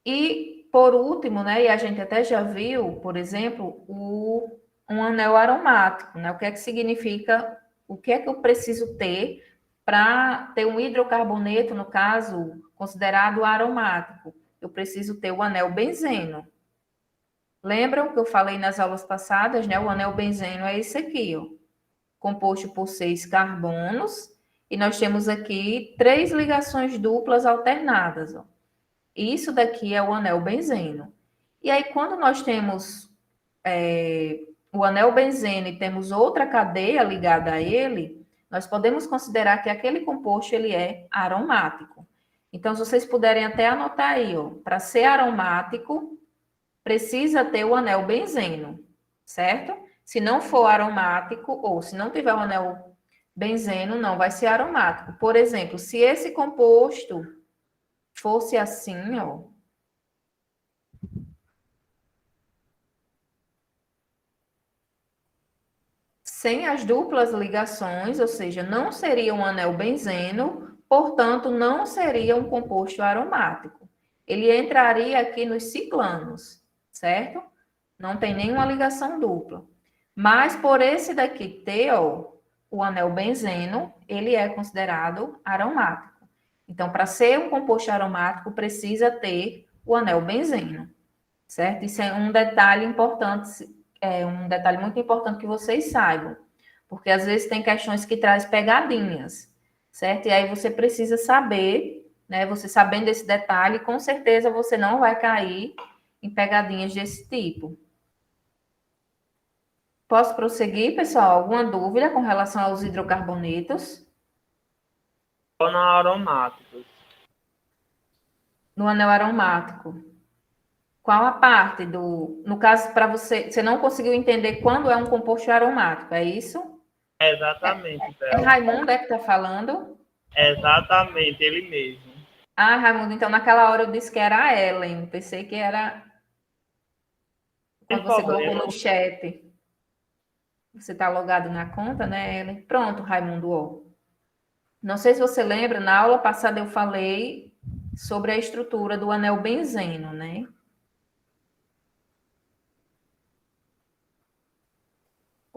Speaker 1: E, por último, né, e a gente até já viu, por exemplo, um anel aromático, né? O que é que significa, o que é que eu preciso ter para ter um hidrocarboneto, no caso, considerado aromático? Eu preciso ter o anel benzeno. Lembram que eu falei nas aulas passadas, né? O anel benzeno é esse aqui, ó, composto por 6 carbonos, e nós temos aqui 3 ligações duplas alternadas, ó. Isso daqui é o anel benzeno. E aí, quando nós temos o anel benzeno e temos outra cadeia ligada a ele, nós podemos considerar que aquele composto ele é aromático. Então, se vocês puderem até anotar aí, ó, para ser aromático, precisa ter o anel benzeno, certo? Se não for aromático, ou se não tiver o anel benzeno, não vai ser aromático. Por exemplo, se esse composto fosse assim, ó, sem as duplas ligações, ou seja, não seria um anel benzeno, portanto, não seria um composto aromático. Ele entraria aqui nos ciclanos, certo? Não tem nenhuma ligação dupla. Mas por esse daqui ter, ó, o anel benzeno, ele é considerado aromático. Então, para ser um composto aromático, precisa ter o anel benzeno, certo? Isso é um detalhe importante, é um detalhe muito importante que vocês saibam, porque às vezes tem questões que trazem pegadinhas, certo? E aí você precisa saber, né? Você sabendo desse detalhe, com certeza você não vai cair em pegadinhas desse tipo. Posso prosseguir, pessoal? Alguma dúvida com relação aos hidrocarbonetos?
Speaker 3: Só na aromáticos.
Speaker 1: No anel aromático. Qual a parte do... No caso, para você não conseguiu entender quando é um composto aromático, é isso?
Speaker 3: Exatamente,
Speaker 1: É
Speaker 3: Bel.
Speaker 1: Raimundo é que está falando?
Speaker 3: Exatamente, ele mesmo.
Speaker 1: Ah, Raimundo, então naquela hora eu disse que era a Ellen. Pensei que era
Speaker 3: Sem
Speaker 1: quando você colocou
Speaker 3: problema.
Speaker 1: no chat. Você está logado na conta, né, Ellen? Pronto, Raimundo. Ó. Não sei se você lembra, na aula passada eu falei sobre a estrutura do anel benzeno, né?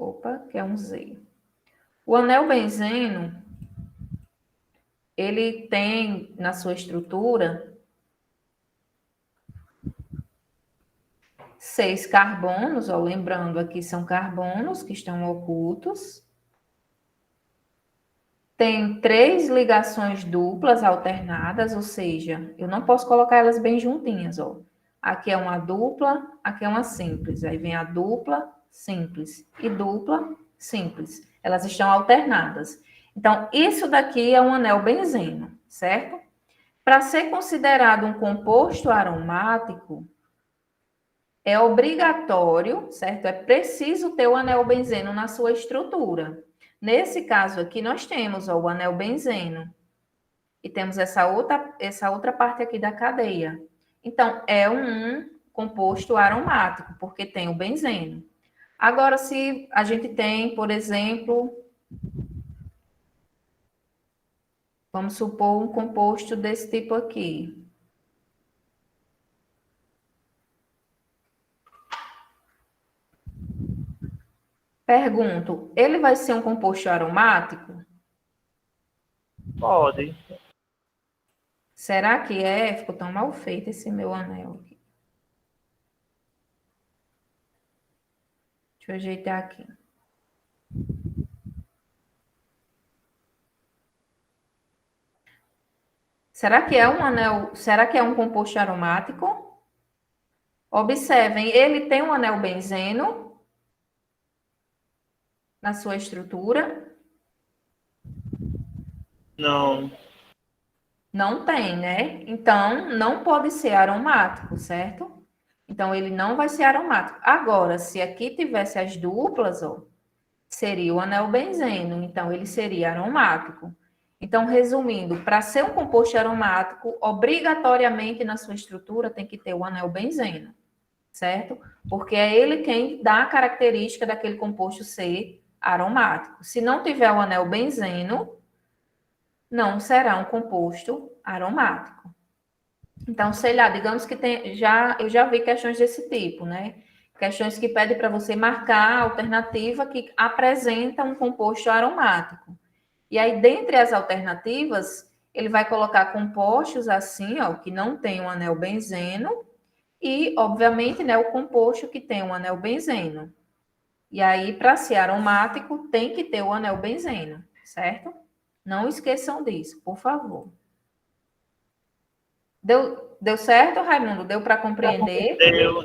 Speaker 1: Opa, que é um Z. O anel benzeno, ele tem na sua estrutura 6 carbonos, ó, lembrando aqui são carbonos que estão ocultos. Tem 3 ligações duplas alternadas, ou seja, eu não posso colocar elas bem juntinhas, ó. Aqui é uma dupla, aqui é uma simples. Aí vem a dupla, simples e dupla, simples. Elas estão alternadas. Então, isso daqui é um anel benzeno, certo? Para ser considerado um composto aromático, é obrigatório, certo? É preciso ter o anel benzeno na sua estrutura. Nesse caso aqui, nós temos ó, o anel benzeno e temos essa outra parte aqui da cadeia. Então, é um composto aromático, porque tem o benzeno. Agora, se a gente tem, por exemplo, vamos supor um composto desse tipo aqui. Pergunto, ele vai ser um composto aromático?
Speaker 3: Pode.
Speaker 1: Será que é? Ficou tão mal feito esse meu anel aqui. Deixa eu ajeitar aqui. Será que é um anel? Será que é um composto aromático? Observem, ele tem um anel benzeno na sua estrutura?
Speaker 3: Não.
Speaker 1: Não tem, né? Então, não pode ser aromático, certo? Então, ele não vai ser aromático. Agora, se aqui tivesse as duplas, ó, seria o anel benzeno. Então, ele seria aromático. Então, resumindo, para ser um composto aromático, obrigatoriamente na sua estrutura tem que ter o anel benzeno, certo? Porque é ele quem dá a característica daquele composto ser aromático. Se não tiver o anel benzeno, não será um composto aromático. Então, sei lá, digamos que eu já vi questões desse tipo, né? Questões que pedem para você marcar a alternativa que apresenta um composto aromático. E aí, dentre as alternativas, ele vai colocar compostos assim, ó, que não tem um anel benzeno, e, obviamente, né, o composto que tem um anel benzeno. E aí, para ser aromático, tem que ter o anel benzeno, certo? Não esqueçam disso, por favor. Deu certo, Raimundo? Deu para compreender?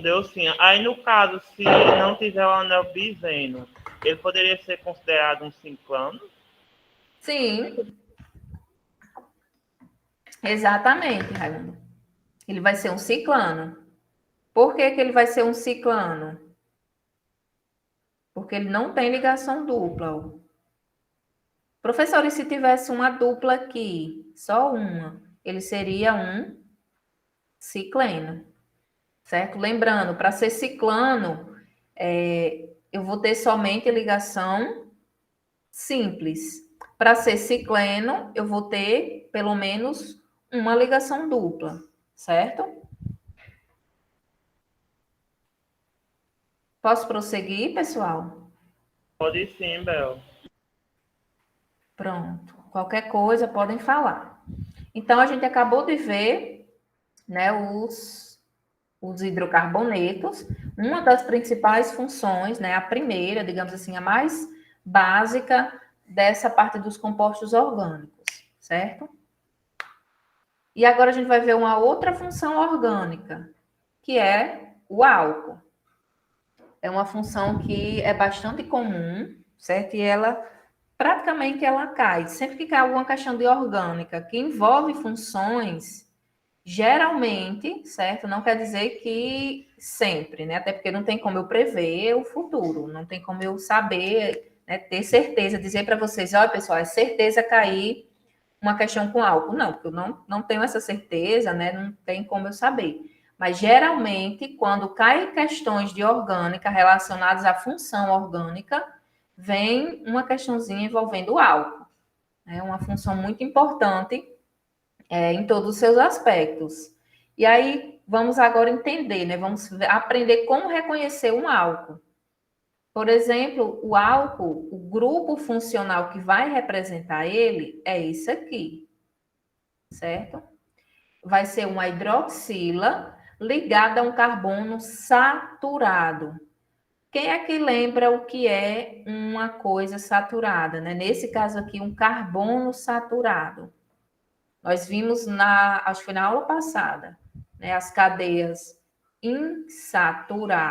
Speaker 3: Deu sim. Aí, no caso, se não tiver o anel benzeno, ele poderia ser considerado um ciclano?
Speaker 1: Sim, exatamente, Raimundo. Ele vai ser um ciclano. Por que que ele vai ser um ciclano? Porque ele não tem ligação dupla. Ó. Professor, e se tivesse uma dupla aqui, só uma, ele seria um cicleno, certo? Lembrando, para ser ciclano, eu vou ter somente ligação simples. Para ser cicleno, eu vou ter pelo menos uma ligação dupla, certo? Posso prosseguir, pessoal?
Speaker 3: Pode sim, Bel.
Speaker 1: Pronto. Qualquer coisa podem falar. Então, a gente acabou de ver, né, os hidrocarbonetos. Uma das principais funções, né, a primeira, digamos assim, a mais básica dessa parte dos compostos orgânicos, certo? E agora a gente vai ver uma outra função orgânica, que é o álcool. É uma função que é bastante comum, certo? E ela praticamente ela cai. Sempre que cai alguma questão de orgânica que envolve funções, Geralmente, certo? Não quer dizer que sempre, né? Até porque não tem como eu prever o futuro, não tem como eu saber, né, ter certeza, dizer para vocês, olha, pessoal, é certeza cair uma questão com álcool. Não, porque eu não tenho essa certeza, né? Não tem como eu saber. Mas geralmente, quando caem questões de orgânica relacionadas à função orgânica, vem uma questãozinha envolvendo o álcool. É uma função muito importante em todos os seus aspectos. E aí, vamos agora entender, né? Vamos aprender como reconhecer um álcool. Por exemplo, o álcool, o grupo funcional que vai representar ele é esse aqui, certo? Vai ser uma hidroxila ligada a um carbono saturado. Quem é que lembra o que é uma coisa saturada, né? Nesse caso aqui, um carbono saturado. Nós vimos acho que foi na aula passada, né, as cadeias insaturadas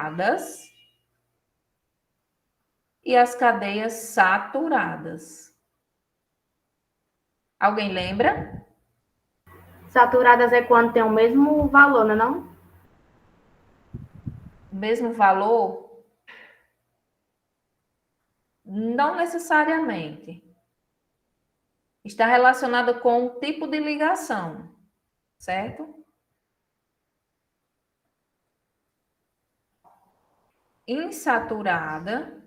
Speaker 1: e as cadeias saturadas. Alguém lembra?
Speaker 5: Saturadas é quando tem o mesmo valor, não é não?
Speaker 1: O mesmo valor? Não necessariamente. Está relacionada com o tipo de ligação, certo? Insaturada.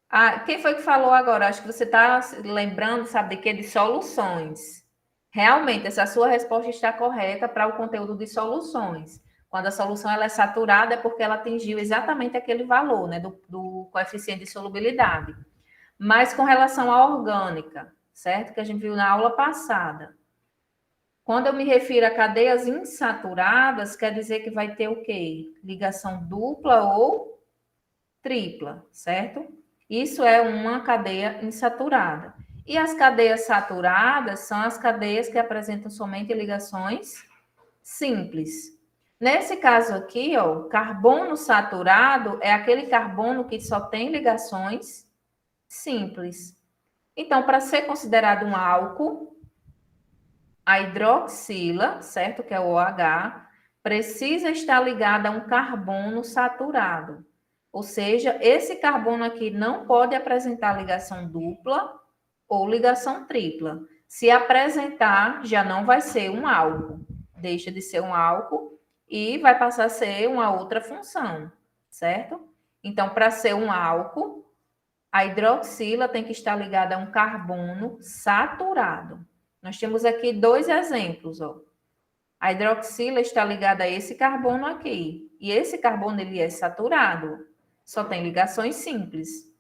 Speaker 1: Ah, quem foi que falou agora? Acho que você está lembrando, sabe de quê? De soluções. Realmente, essa sua resposta está correta para o conteúdo de soluções. Quando a solução ela é saturada, é porque ela atingiu exatamente aquele valor, né, do coeficiente de solubilidade. Mas com relação à orgânica, certo? Que a gente viu na aula passada. Quando eu me refiro a cadeias insaturadas, quer dizer que vai ter o quê? Ligação dupla ou tripla, certo? Isso é uma cadeia insaturada. E as cadeias saturadas são as cadeias que apresentam somente ligações simples. Nesse caso aqui, ó, carbono saturado é aquele carbono que só tem ligações simples. Então, para ser considerado um álcool, a hidroxila, certo? Que é o OH, precisa estar ligada a um carbono saturado. Ou seja, esse carbono aqui não pode apresentar ligação dupla ou ligação tripla. Se apresentar, já não vai ser um álcool. Deixa de ser um álcool e vai passar a ser uma outra função, certo? Então, para ser um álcool, a hidroxila tem que estar ligada a um carbono saturado. Nós temos aqui 2 exemplos, ó. A hidroxila está ligada a esse carbono aqui. E esse carbono, ele é saturado. Só tem ligações simples.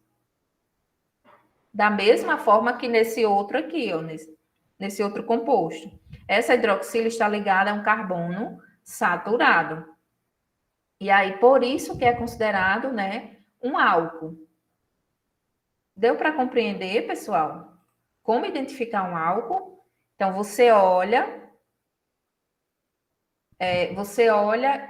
Speaker 1: Da mesma forma que nesse outro aqui, ó, nesse outro composto. Essa hidroxila está ligada a um carbono saturado. E aí, por isso que é considerado, né, um álcool. Deu para compreender, pessoal? Como identificar um álcool? Então, você olha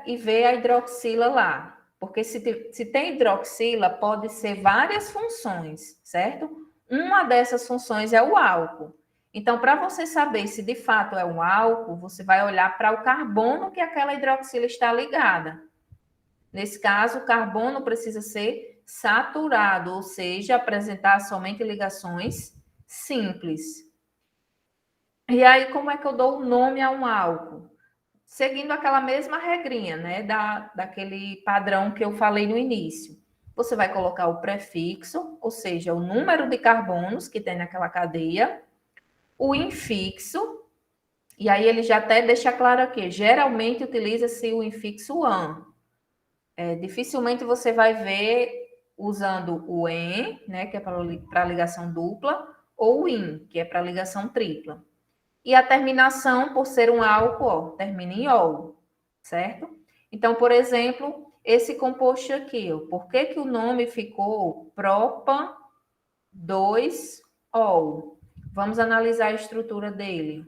Speaker 1: e vê a hidroxila lá. Porque se tem hidroxila, pode ser várias funções, certo? Uma dessas funções é o álcool. Então, para você saber se de fato é um álcool, você vai olhar para o carbono que aquela hidroxila está ligada. Nesse caso, o carbono precisa ser saturado, ou seja, apresentar somente ligações simples. E aí, como é que eu dou o nome a um álcool? Seguindo aquela mesma regrinha, né, daquele padrão que eu falei no início. Você vai colocar o prefixo, ou seja, o número de carbonos que tem naquela cadeia, o infixo, e aí ele já até deixa claro aqui, geralmente utiliza-se o infixo AN. Dificilmente você vai ver usando o EN, né, que é para ligação dupla, ou o IN, que é para ligação tripla. E a terminação, por ser um álcool, ó, termina em ol, certo? Então, por exemplo, esse composto aqui, ó, por que que o nome ficou propan 2-ol? Vamos analisar a estrutura dele.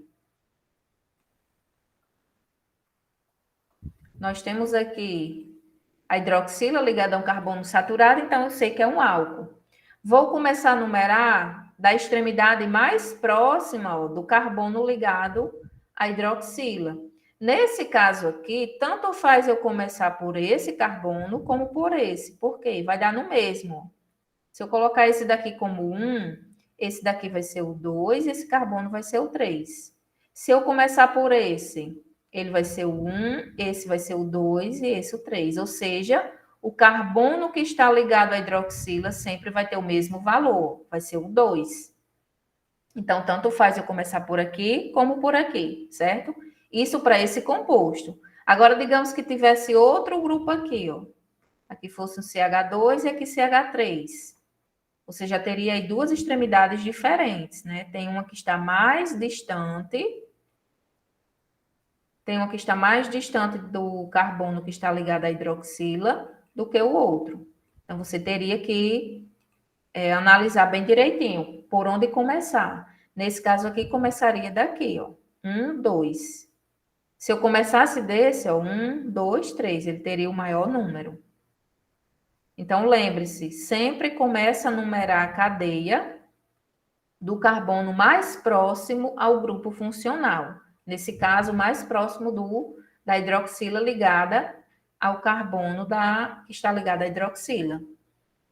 Speaker 1: Nós temos aqui a hidroxila ligada a um carbono saturado, então eu sei que é um álcool. Vou começar a numerar da extremidade mais próxima, ó, do carbono ligado a hidroxila. Nesse caso aqui, tanto faz eu começar por esse carbono como por esse. Por quê? Vai dar no mesmo. Se eu colocar esse daqui como 1, esse daqui vai ser o 2 e esse carbono vai ser o 3. Se eu começar por esse, ele vai ser o 1, esse vai ser o 2 e esse o 3. Ou seja, o carbono que está ligado à hidroxila sempre vai ter o mesmo valor, vai ser o 2. Então, tanto faz eu começar por aqui como por aqui, certo? Isso para esse composto. Agora, digamos que tivesse outro grupo aqui, ó. Aqui fosse um CH2 e aqui CH3. Você já teria aí duas extremidades diferentes, né? Tem uma que está mais distante, do carbono que está ligado à hidroxila do que o outro. Então, você teria que analisar bem direitinho por onde começar. Nesse caso aqui, começaria daqui, ó. 1, 2. Se eu começasse desse, ó, 1, 2, 3, ele teria o maior número. Então, lembre-se, sempre começa a numerar a cadeia do carbono mais próximo ao grupo funcional. Nesse caso, mais próximo da hidroxila ligada ao carbono que está ligado à hidroxila.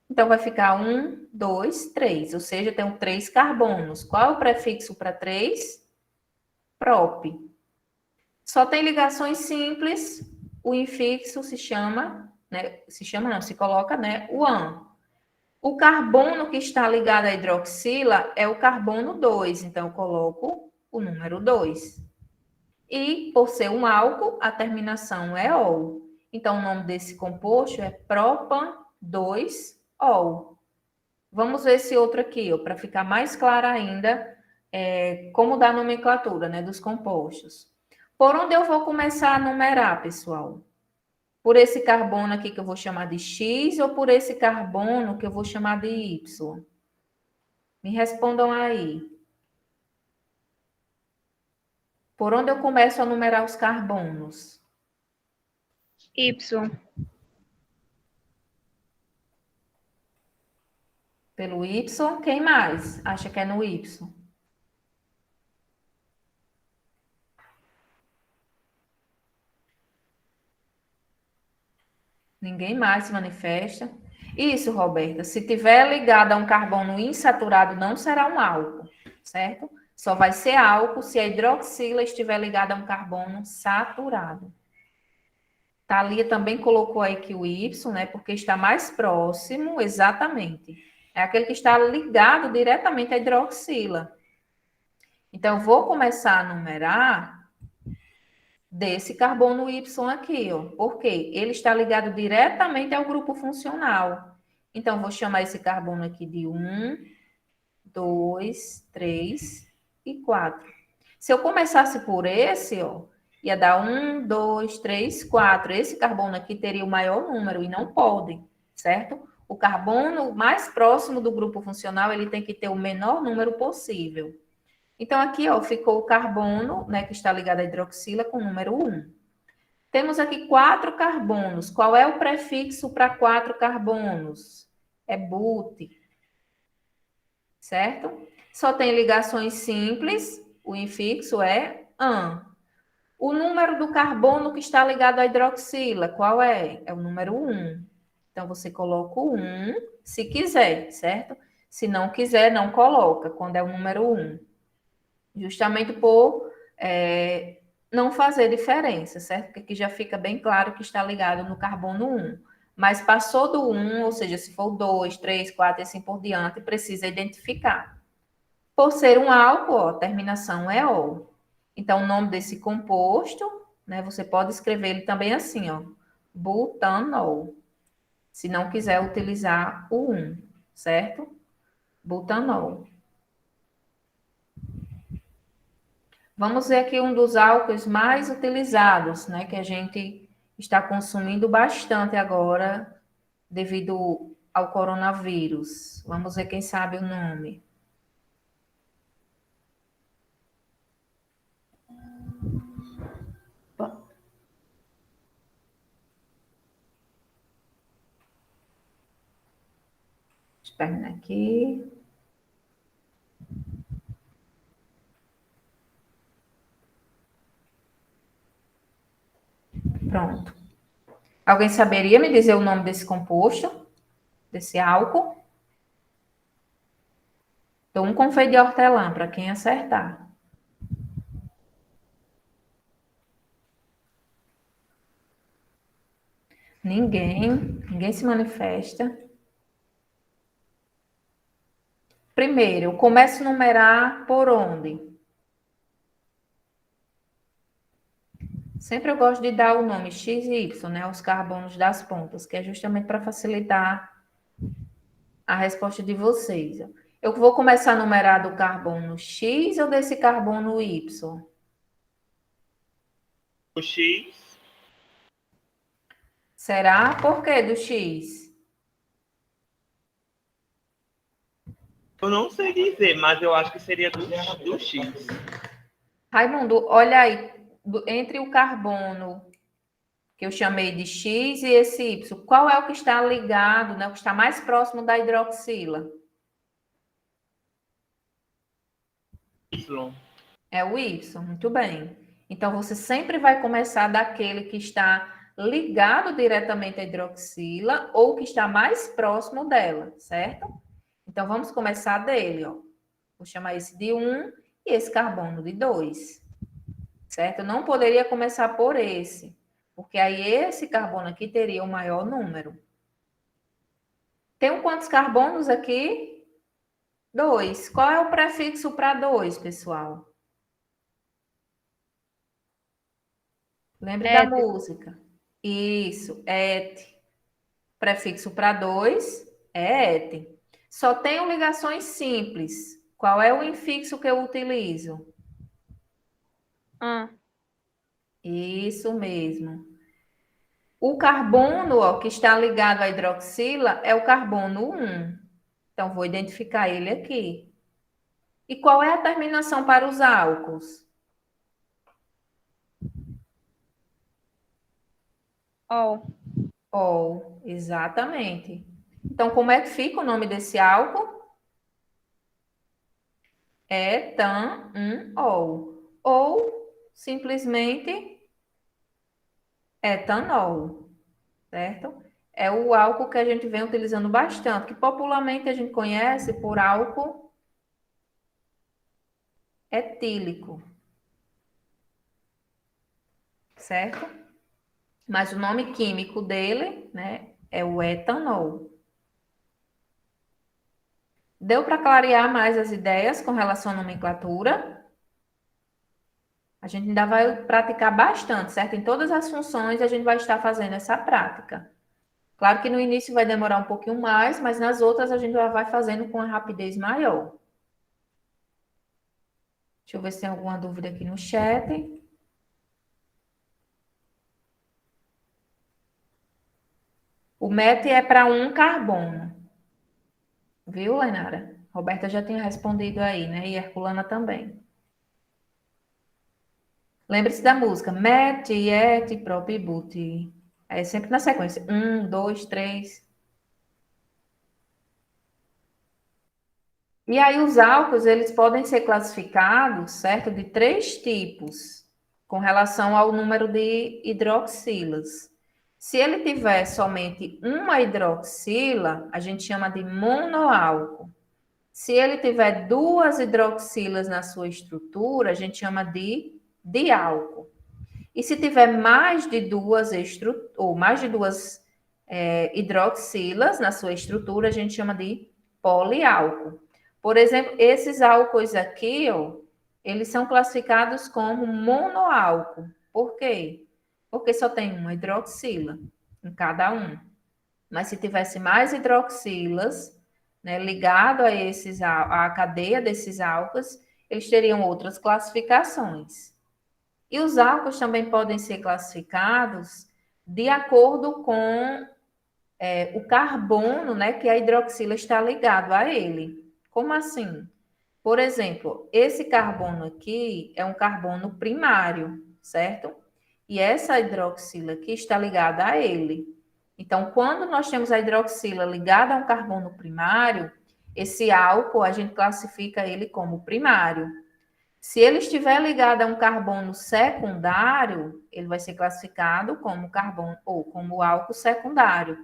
Speaker 1: Então, vai ficar 1, 2, 3, ou seja, tem 3 carbonos. Qual é o prefixo para 3? Prop. Só tem ligações simples, o infixo se chama, né? Se coloca, né? O an. O carbono que está ligado à hidroxila é o carbono 2, então eu coloco o número 2. E, por ser um álcool, a terminação é ol. Então, o nome desse composto é propan-2-ol. Vamos ver esse outro aqui, para ficar mais claro ainda como dá a nomenclatura, né, dos compostos. Por onde eu vou começar a numerar, pessoal? Por esse carbono aqui que eu vou chamar de X ou por esse carbono que eu vou chamar de Y? Me respondam aí. Por onde eu começo a numerar os carbonos?
Speaker 5: Y.
Speaker 1: Pelo Y, quem mais acha que é no Y? Ninguém mais se manifesta. Isso, Roberta. Se tiver ligado a um carbono insaturado, não será um álcool, certo? Só vai ser álcool se a hidroxila estiver ligada a um carbono saturado. Thalia também colocou aí que o Y, né? Porque está mais próximo, exatamente. É aquele que está ligado diretamente à hidroxila. Então, eu vou começar a numerar desse carbono Y aqui, ó. Por quê? Ele está ligado diretamente ao grupo funcional. Então, vou chamar esse carbono aqui de 1, 2, 3 e 4. Se eu começasse por esse, ó, ia dar 1, 2, 3, 4. Esse carbono aqui teria o maior número e não pode, certo? O carbono mais próximo do grupo funcional, ele tem que ter o menor número possível. Então, aqui, ó, ficou o carbono, né, que está ligado à hidroxila com o número 1. Temos aqui 4 carbonos. Qual é o prefixo para 4 carbonos? É but, certo? Só tem ligações simples, o infixo é an. O número do carbono que está ligado à hidroxila, qual é? É o número 1. Então, você coloca o 1, se quiser, certo? Se não quiser, não coloca, quando é o número 1. Justamente por não fazer diferença, certo? Porque aqui já fica bem claro que está ligado no carbono 1. Mas passou do 1, ou seja, se for 2, 3, 4 e assim por diante, precisa identificar. Por ser um álcool, ó, a terminação é ol. Então, o nome desse composto, né, você pode escrever ele também assim, ó, butanol. Se não quiser utilizar o 1, certo? Butanol. Vamos ver aqui um dos álcools mais utilizados, né, que a gente está consumindo bastante agora devido ao coronavírus. Vamos ver quem sabe o nome. Deixa eu terminar aqui. Pronto. Alguém saberia me dizer o nome desse composto? Desse álcool? Dou um confeito de hortelã para quem acertar. Ninguém se manifesta. Primeiro, eu começo a numerar por onde? Sempre eu gosto de dar o nome X e Y, né? Os carbonos das pontas, que é justamente para facilitar a resposta de vocês. Eu vou começar a numerar do carbono X ou desse carbono Y?
Speaker 3: O X,
Speaker 1: Será? Por que do X?
Speaker 3: eu não sei dizer, mas eu acho que seria do X.
Speaker 1: Raimundo, olha aí, entre o carbono que eu chamei de X e esse Y, qual é o que está ligado, né? O que está mais próximo da hidroxila?
Speaker 3: Y.
Speaker 1: É o Y, muito bem. Então, você sempre vai começar daquele que está ligado diretamente à hidroxila ou que está mais próximo dela, certo? Então, vamos começar dele, ó. Vou chamar esse de 1 e esse carbono de 2, certo? Eu não poderia começar por esse, porque aí esse carbono aqui teria o maior número. Tem quantos carbonos aqui? 2. Qual é o prefixo para 2, pessoal? Lembre da música. Isso, et. Prefixo para 2 é et. Só tenho ligações simples. Qual é o infixo que eu utilizo? Isso mesmo. O carbono, ó, que está ligado à hidroxila é o carbono 1. Então, vou identificar ele aqui. E qual é a terminação para os álcools? Ol, exatamente. Então, como é que fica o nome desse álcool? Etanol. Ou, simplesmente, etanol, certo? É o álcool que a gente vem utilizando bastante, que popularmente a gente conhece por álcool etílico, certo? Mas o nome químico dele, né, é o etanol. Deu para clarear mais as ideias com relação à nomenclatura? A gente ainda vai praticar bastante, certo? Em todas as funções a gente vai estar fazendo essa prática. Claro que no início vai demorar um pouquinho mais, mas nas outras a gente já vai fazendo com uma rapidez maior. Deixa eu ver se tem alguma dúvida aqui no chat. O MET é para um carbono. Viu, Lenara? Roberta já tinha respondido aí, né? E Herculana também. Lembre-se da música. Met, et, prop, but. É sempre na sequência. 1, 2, 3. E aí os álcools, eles podem ser classificados, certo? De 3 tipos, com relação ao número de hidroxilas. Se ele tiver somente uma hidroxila, a gente chama de monoálcool. Se ele tiver 2 hidroxilas na sua estrutura, a gente chama de diálcool. E se tiver mais de 2 hidroxilas na sua estrutura, a gente chama de poliálcool. Por exemplo, esses álcoois aqui, ó, eles são classificados como monoálcool. Por quê? Porque só tem uma hidroxila em cada um. Mas se tivesse mais hidroxilas, né, ligado à cadeia desses álcools, eles teriam outras classificações. E os álcools também podem ser classificados de acordo com o carbono, né, que a hidroxila está ligado a ele. Como assim? Por exemplo, esse carbono aqui é um carbono primário, certo? E essa hidroxila aqui está ligada a ele. Então, quando nós temos a hidroxila ligada a um carbono primário, esse álcool a gente classifica ele como primário. Se ele estiver ligado a um carbono secundário, ele vai ser classificado como carbono ou como álcool secundário.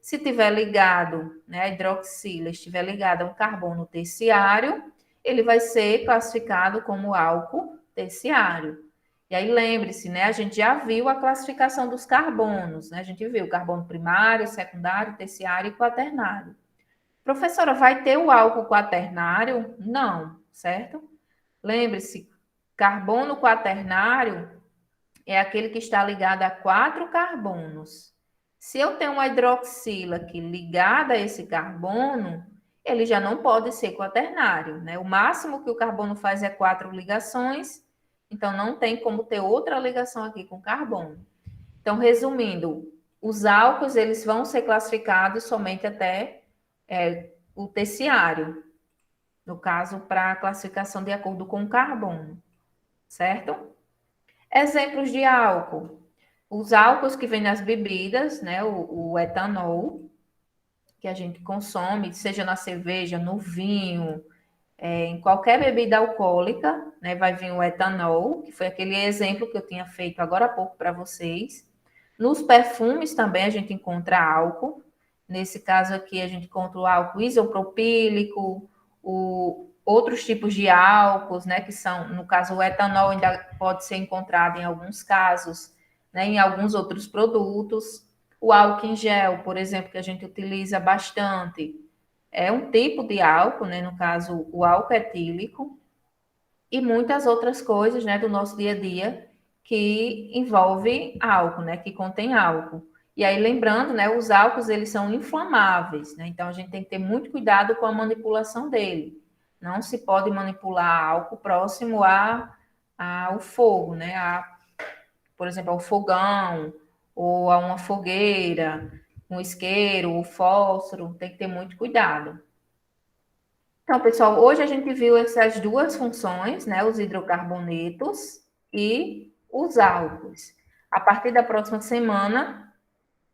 Speaker 1: Se tiver ligado, né, a hidroxila estiver ligada a um carbono terciário, ele vai ser classificado como álcool terciário. E aí lembre-se, né, a gente já viu a classificação dos carbonos, né? A gente viu carbono primário, secundário, terciário e quaternário. Professora, vai ter o álcool quaternário? Não, certo? Lembre-se, carbono quaternário é aquele que está ligado a 4 carbonos. Se eu tenho uma hidroxila aqui ligada a esse carbono, ele já não pode ser quaternário, né? O máximo que o carbono faz é 4 ligações, então não tem como ter outra ligação aqui com carbono. Então, resumindo, os álcools eles vão ser classificados somente até o terciário, no caso, para a classificação de acordo com o carbono, certo? Exemplos de álcool. Os álcools que vêm nas bebidas, né? O etanol, que a gente consome, seja na cerveja, no vinho, em qualquer bebida alcoólica, né? Vai vir o etanol, que foi aquele exemplo que eu tinha feito agora há pouco para vocês. Nos perfumes também a gente encontra álcool. Nesse caso aqui, a gente encontra o álcool isopropílico, outros tipos de álcools, né, que são, no caso, o etanol ainda pode ser encontrado em alguns casos, né, em alguns outros produtos. O álcool em gel, por exemplo, que a gente utiliza bastante, é um tipo de álcool, né, no caso, o álcool etílico, e muitas outras coisas, né, do nosso dia a dia que envolve álcool, né, que contém álcool. E aí, lembrando, né, os álcools, eles são inflamáveis, né, então a gente tem que ter muito cuidado com a manipulação dele. Não se pode manipular álcool próximo ao fogo, né, por exemplo, ao fogão, ou a uma fogueira, um isqueiro, o fósforo, tem que ter muito cuidado. Então, pessoal, hoje a gente viu essas duas funções, né, os hidrocarbonetos e os álcools. A partir da próxima semana,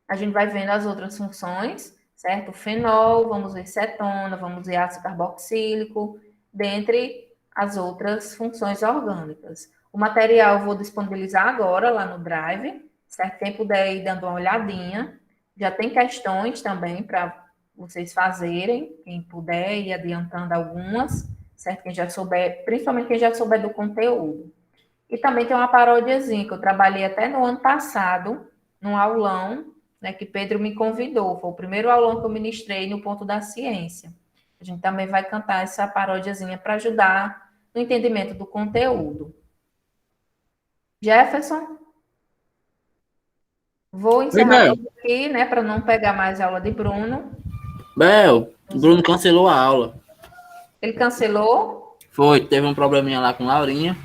Speaker 1: a gente vai vendo as outras funções, certo? Fenol, vamos ver cetona, vamos ver ácido carboxílico, dentre as outras funções orgânicas. O material eu vou disponibilizar agora lá no Drive, certo? Quem puder ir dando uma olhadinha. Já tem questões também para vocês fazerem, quem puder ir adiantando algumas, certo? Quem já souber, principalmente quem já souber do conteúdo. E também tem uma paródiazinha que eu trabalhei até no ano passado, num aulão, né, que Pedro me convidou. Foi o primeiro aulão que eu ministrei no Ponto da Ciência. A gente também vai cantar essa paródiazinha para ajudar no entendimento do conteúdo. Jefferson? Vou encerrar aqui, né, para não pegar mais a aula de Bruno.
Speaker 6: Bel, o Bruno cancelou a aula.
Speaker 1: Ele cancelou?
Speaker 6: Foi, teve um probleminha lá com Laurinha.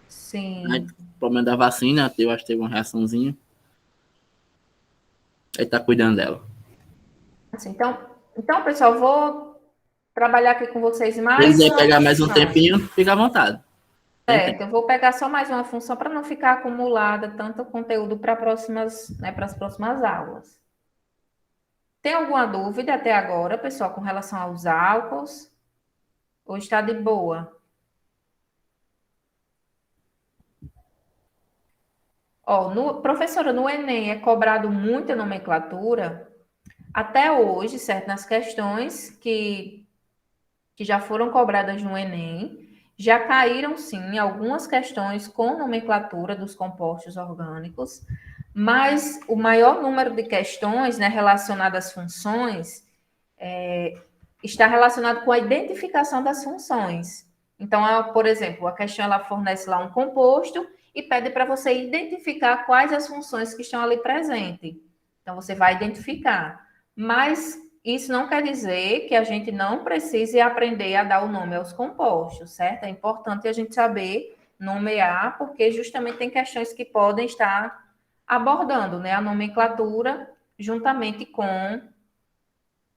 Speaker 1: Sim.
Speaker 6: Aí, problema da vacina, eu acho que teve uma reaçãozinha. Ele tá cuidando dela.
Speaker 1: Assim, então, pessoal, vou trabalhar aqui com vocês mais.
Speaker 6: Se quiser pegar mais um tempinho, fica à vontade.
Speaker 1: Eu vou pegar só mais uma função para não ficar acumulada tanto conteúdo para né, as próximas aulas. Tem alguma dúvida até agora, pessoal, com relação aos álcools? Ou está de boa? Professora, no Enem é cobrado muita nomenclatura? Até hoje, certo? Nas questões que já foram cobradas no Enem, já caíram, sim, algumas questões com nomenclatura dos compostos orgânicos, mas o maior número de questões, né, relacionadas às funções está relacionado com a identificação das funções. Então, por exemplo, a questão ela fornece lá um composto e pede para você identificar quais as funções que estão ali presentes. Então, você vai identificar. Mas isso não quer dizer que a gente não precise aprender a dar o nome aos compostos, certo? É importante a gente saber nomear, porque justamente tem questões que podem estar abordando, né, a nomenclatura juntamente com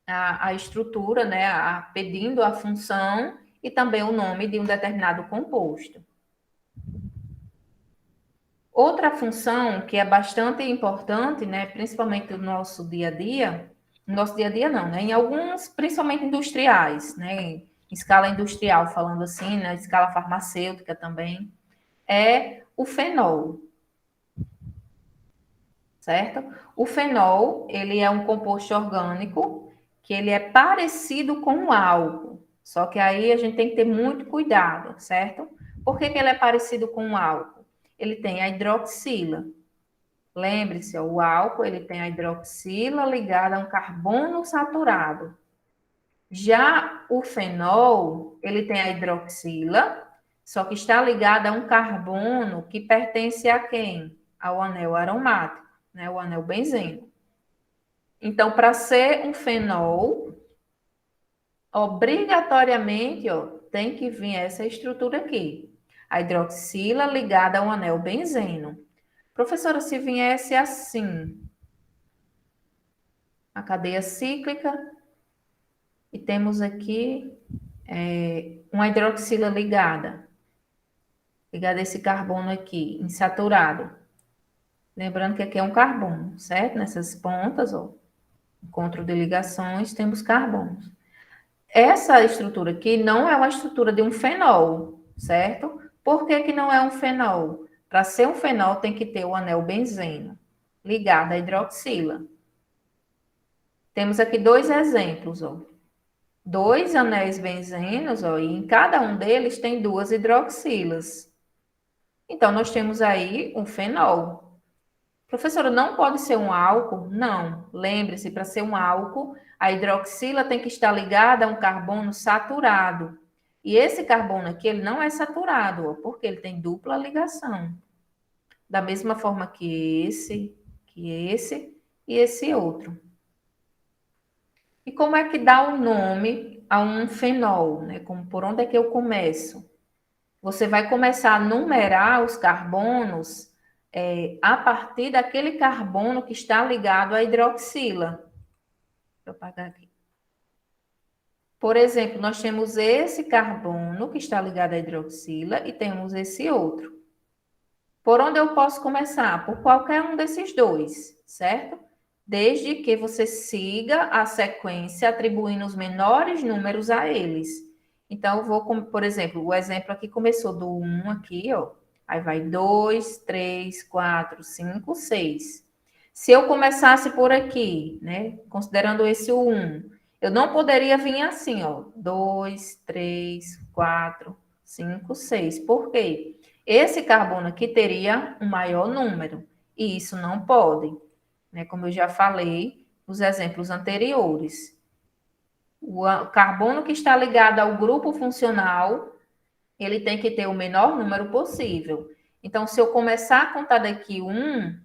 Speaker 1: a estrutura, né, pedindo a função e também o nome de um determinado composto. Outra função que é bastante importante, né, principalmente no nosso dia a dia, não, né, em alguns, principalmente industriais, né, em escala industrial, falando assim, né, escala farmacêutica também, é o fenol. certo? O fenol, ele é um composto orgânico que ele é parecido com o álcool, só que aí a gente tem que ter muito cuidado, certo? Por que ele é parecido com o álcool? Ele tem a hidroxila. Lembre-se, o álcool ele tem a hidroxila ligada a um carbono saturado. Já o fenol, ele tem a hidroxila, só que está ligada a um carbono que pertence a quem? Ao anel aromático, né? O anel benzeno. Então, para ser um fenol, obrigatoriamente, ó, tem que vir essa estrutura aqui. A hidroxila ligada a um anel benzeno. Professora, se viesse assim, a cadeia cíclica, e temos aqui uma hidroxila ligada a esse carbono aqui, insaturado. Lembrando que aqui é um carbono, certo? Nessas pontas, ó, encontro de ligações, temos carbonos. Essa estrutura aqui não é uma estrutura de um fenol, certo? Por que que não é um fenol? Para ser um fenol, tem que ter o anel benzeno ligado à hidroxila. Temos aqui dois exemplos, ó. Dois anéis benzenos, ó, e em cada um deles tem duas hidroxilas. Então, nós temos aí um fenol. Professora, não pode ser um álcool? Não. Lembre-se, para ser um álcool, a hidroxila tem que estar ligada a um carbono saturado. E esse carbono aqui, ele não é saturado, ó, porque ele tem dupla ligação. Da mesma forma que esse e esse outro. E como é que dá o nome a um fenol, né? Como, por onde é que eu começo? Você vai começar a numerar os carbonos a partir daquele carbono que está ligado à hidroxila. Deixa eu apagar aqui. Por exemplo, nós temos esse carbono que está ligado à hidroxila e temos esse outro. Por onde eu posso começar? Por qualquer um desses dois, certo? Desde que você siga a sequência atribuindo os menores números a eles. Então, eu vou, por exemplo, o exemplo aqui começou do 1 aqui, ó. Aí vai 2, 3, 4, 5, 6. Se eu começasse por aqui, né, considerando esse o 1, eu não poderia vir assim, ó. 2, 3, 4, 5, 6. Por quê? Esse carbono aqui teria um maior número. E isso não pode. Né, como eu já falei nos exemplos anteriores. O carbono que está ligado ao grupo funcional, ele tem que ter o menor número possível. Então, se eu começar a contar daqui 1,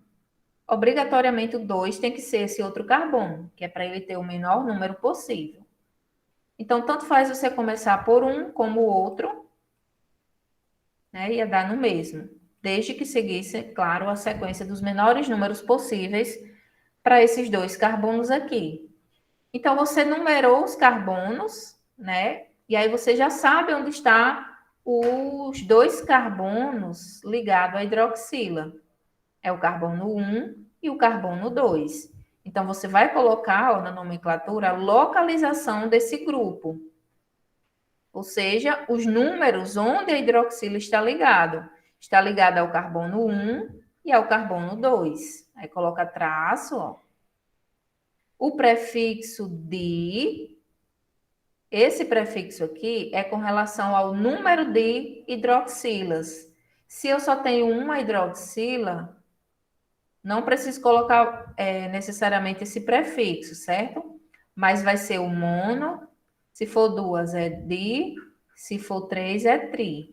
Speaker 1: obrigatoriamente o 2 tem que ser esse outro carbono, que é para ele ter o menor número possível. Então, tanto faz você começar por um como o outro, né, ia dar no mesmo. Desde que seguisse, claro, a sequência dos menores números possíveis para esses dois carbonos aqui. Então, você numerou os carbonos, né? E aí você já sabe onde está os dois carbonos ligados à hidroxila. É o carbono 1 e o carbono 2. Então, você vai colocar, ó, na nomenclatura a localização desse grupo. Ou seja, os números onde a hidroxila está ligado. Está ligado ao carbono 1 e ao carbono 2. Aí coloca traço, ó. O prefixo di, esse prefixo aqui é com relação ao número de hidroxilas. Se eu só tenho uma hidroxila, não preciso colocar necessariamente esse prefixo, certo? Mas vai ser o mono, se for duas é di, se for três é tri.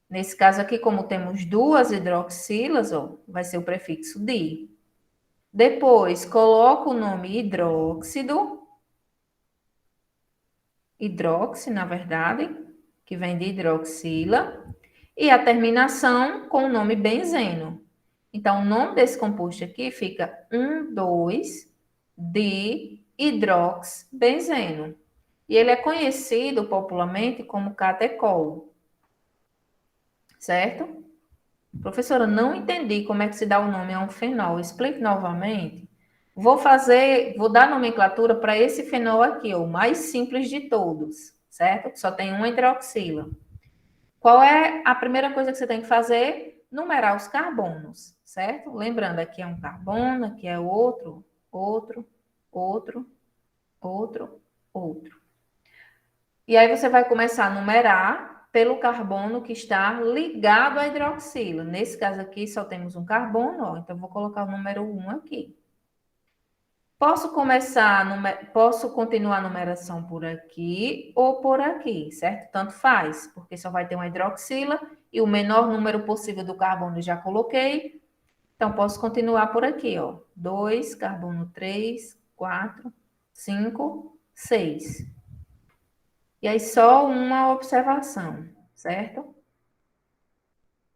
Speaker 1: Nesse caso aqui, como temos duas hidroxilas, ó, vai ser o prefixo di. Depois, coloco o nome hidróxido, hidroxi, na verdade, que vem de hidroxila, e a terminação com o nome benzeno. Então, o nome desse composto aqui fica 1,2-dihidroxibenzeno. E ele é conhecido popularmente como catecol. Certo? Professora, não entendi como é que se dá o nome a um fenol. Explique novamente. Vou dar nomenclatura para esse fenol aqui, o mais simples de todos, certo? Que só tem uma hidroxila. Qual é a primeira coisa que você tem que fazer? Numerar os carbonos, certo? Lembrando, aqui é um carbono, aqui é outro, outro, outro, outro, outro. E aí você vai começar a numerar pelo carbono que está ligado à hidroxila. Nesse caso aqui, só temos um carbono, ó, então vou colocar o número 1 aqui. Posso continuar a numeração por aqui ou por aqui, certo? Tanto faz, porque só vai ter uma hidroxila e o menor número possível do carbono eu já coloquei. Então, posso continuar por aqui, ó. 2, carbono 3, 4, 5, 6. E aí, só uma observação, certo?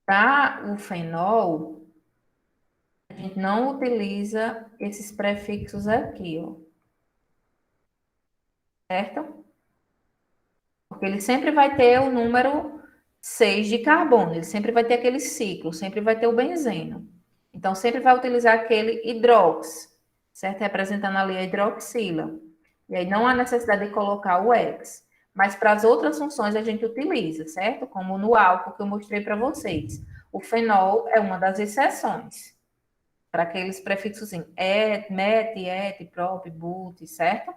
Speaker 1: Para o fenol, a gente não utiliza esses prefixos aqui, ó. Certo? Porque ele sempre vai ter o número 6 de carbono, ele sempre vai ter aquele ciclo, sempre vai ter o benzeno. Então, sempre vai utilizar aquele hidrox, certo? Representando ali a hidroxila. E aí não há necessidade de colocar o X. Mas para as outras funções a gente utiliza, certo? Como no álcool que eu mostrei para vocês. O fenol é uma das exceções. Para aqueles prefixos assim, met, et, prop, but, certo?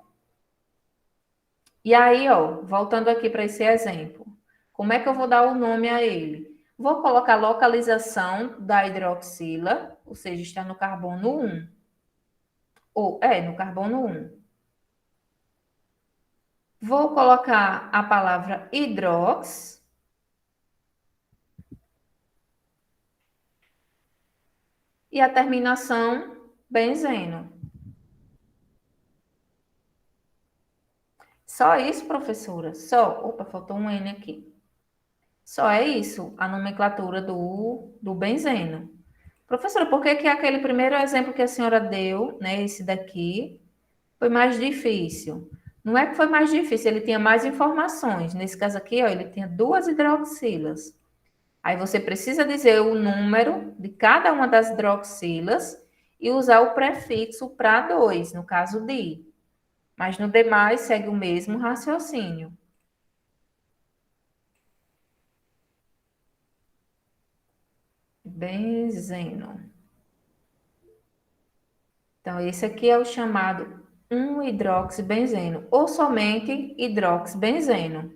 Speaker 1: E aí, ó, voltando aqui para esse exemplo, como é que eu vou dar o nome a ele? Vou colocar a localização da hidroxila, ou seja, está no carbono 1. No carbono 1. Vou colocar a palavra hidrox. E a terminação benzeno. Só isso, professora? Só. Opa, faltou um N aqui. Só é isso, a nomenclatura do benzeno. Professora, por que que aquele primeiro exemplo que a senhora deu, né, esse daqui, foi mais difícil? Não é que foi mais difícil, ele tinha mais informações. Nesse caso aqui, ó, ele tinha 2 hidroxilas. Aí você precisa dizer o número de cada uma das hidroxilas e usar o prefixo para 2, no caso de. Mas no demais segue o mesmo raciocínio. Benzeno. Então, esse aqui é o chamado 1-hidroxibenzeno, ou somente hidroxibenzeno.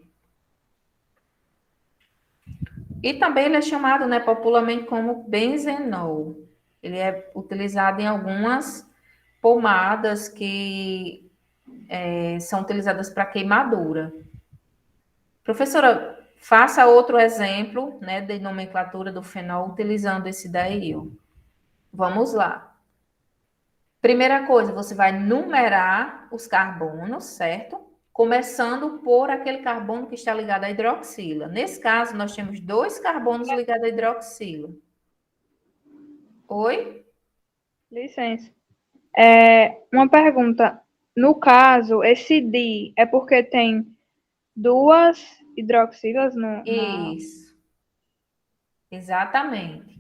Speaker 1: E também ele é chamado, né, popularmente como benzenol. Ele é utilizado em algumas pomadas que são utilizadas para queimadura. Professora, faça outro exemplo, né, de nomenclatura do fenol utilizando esse daí, ó. Vamos lá. Primeira coisa, você vai numerar os carbonos, certo? Começando por aquele carbono que está ligado à hidroxila. Nesse caso, nós temos 2 carbonos ligados à hidroxila. Oi?
Speaker 7: Licença. Uma pergunta. No caso, esse di é porque tem 2 hidroxilas no...
Speaker 1: Isso. Exatamente.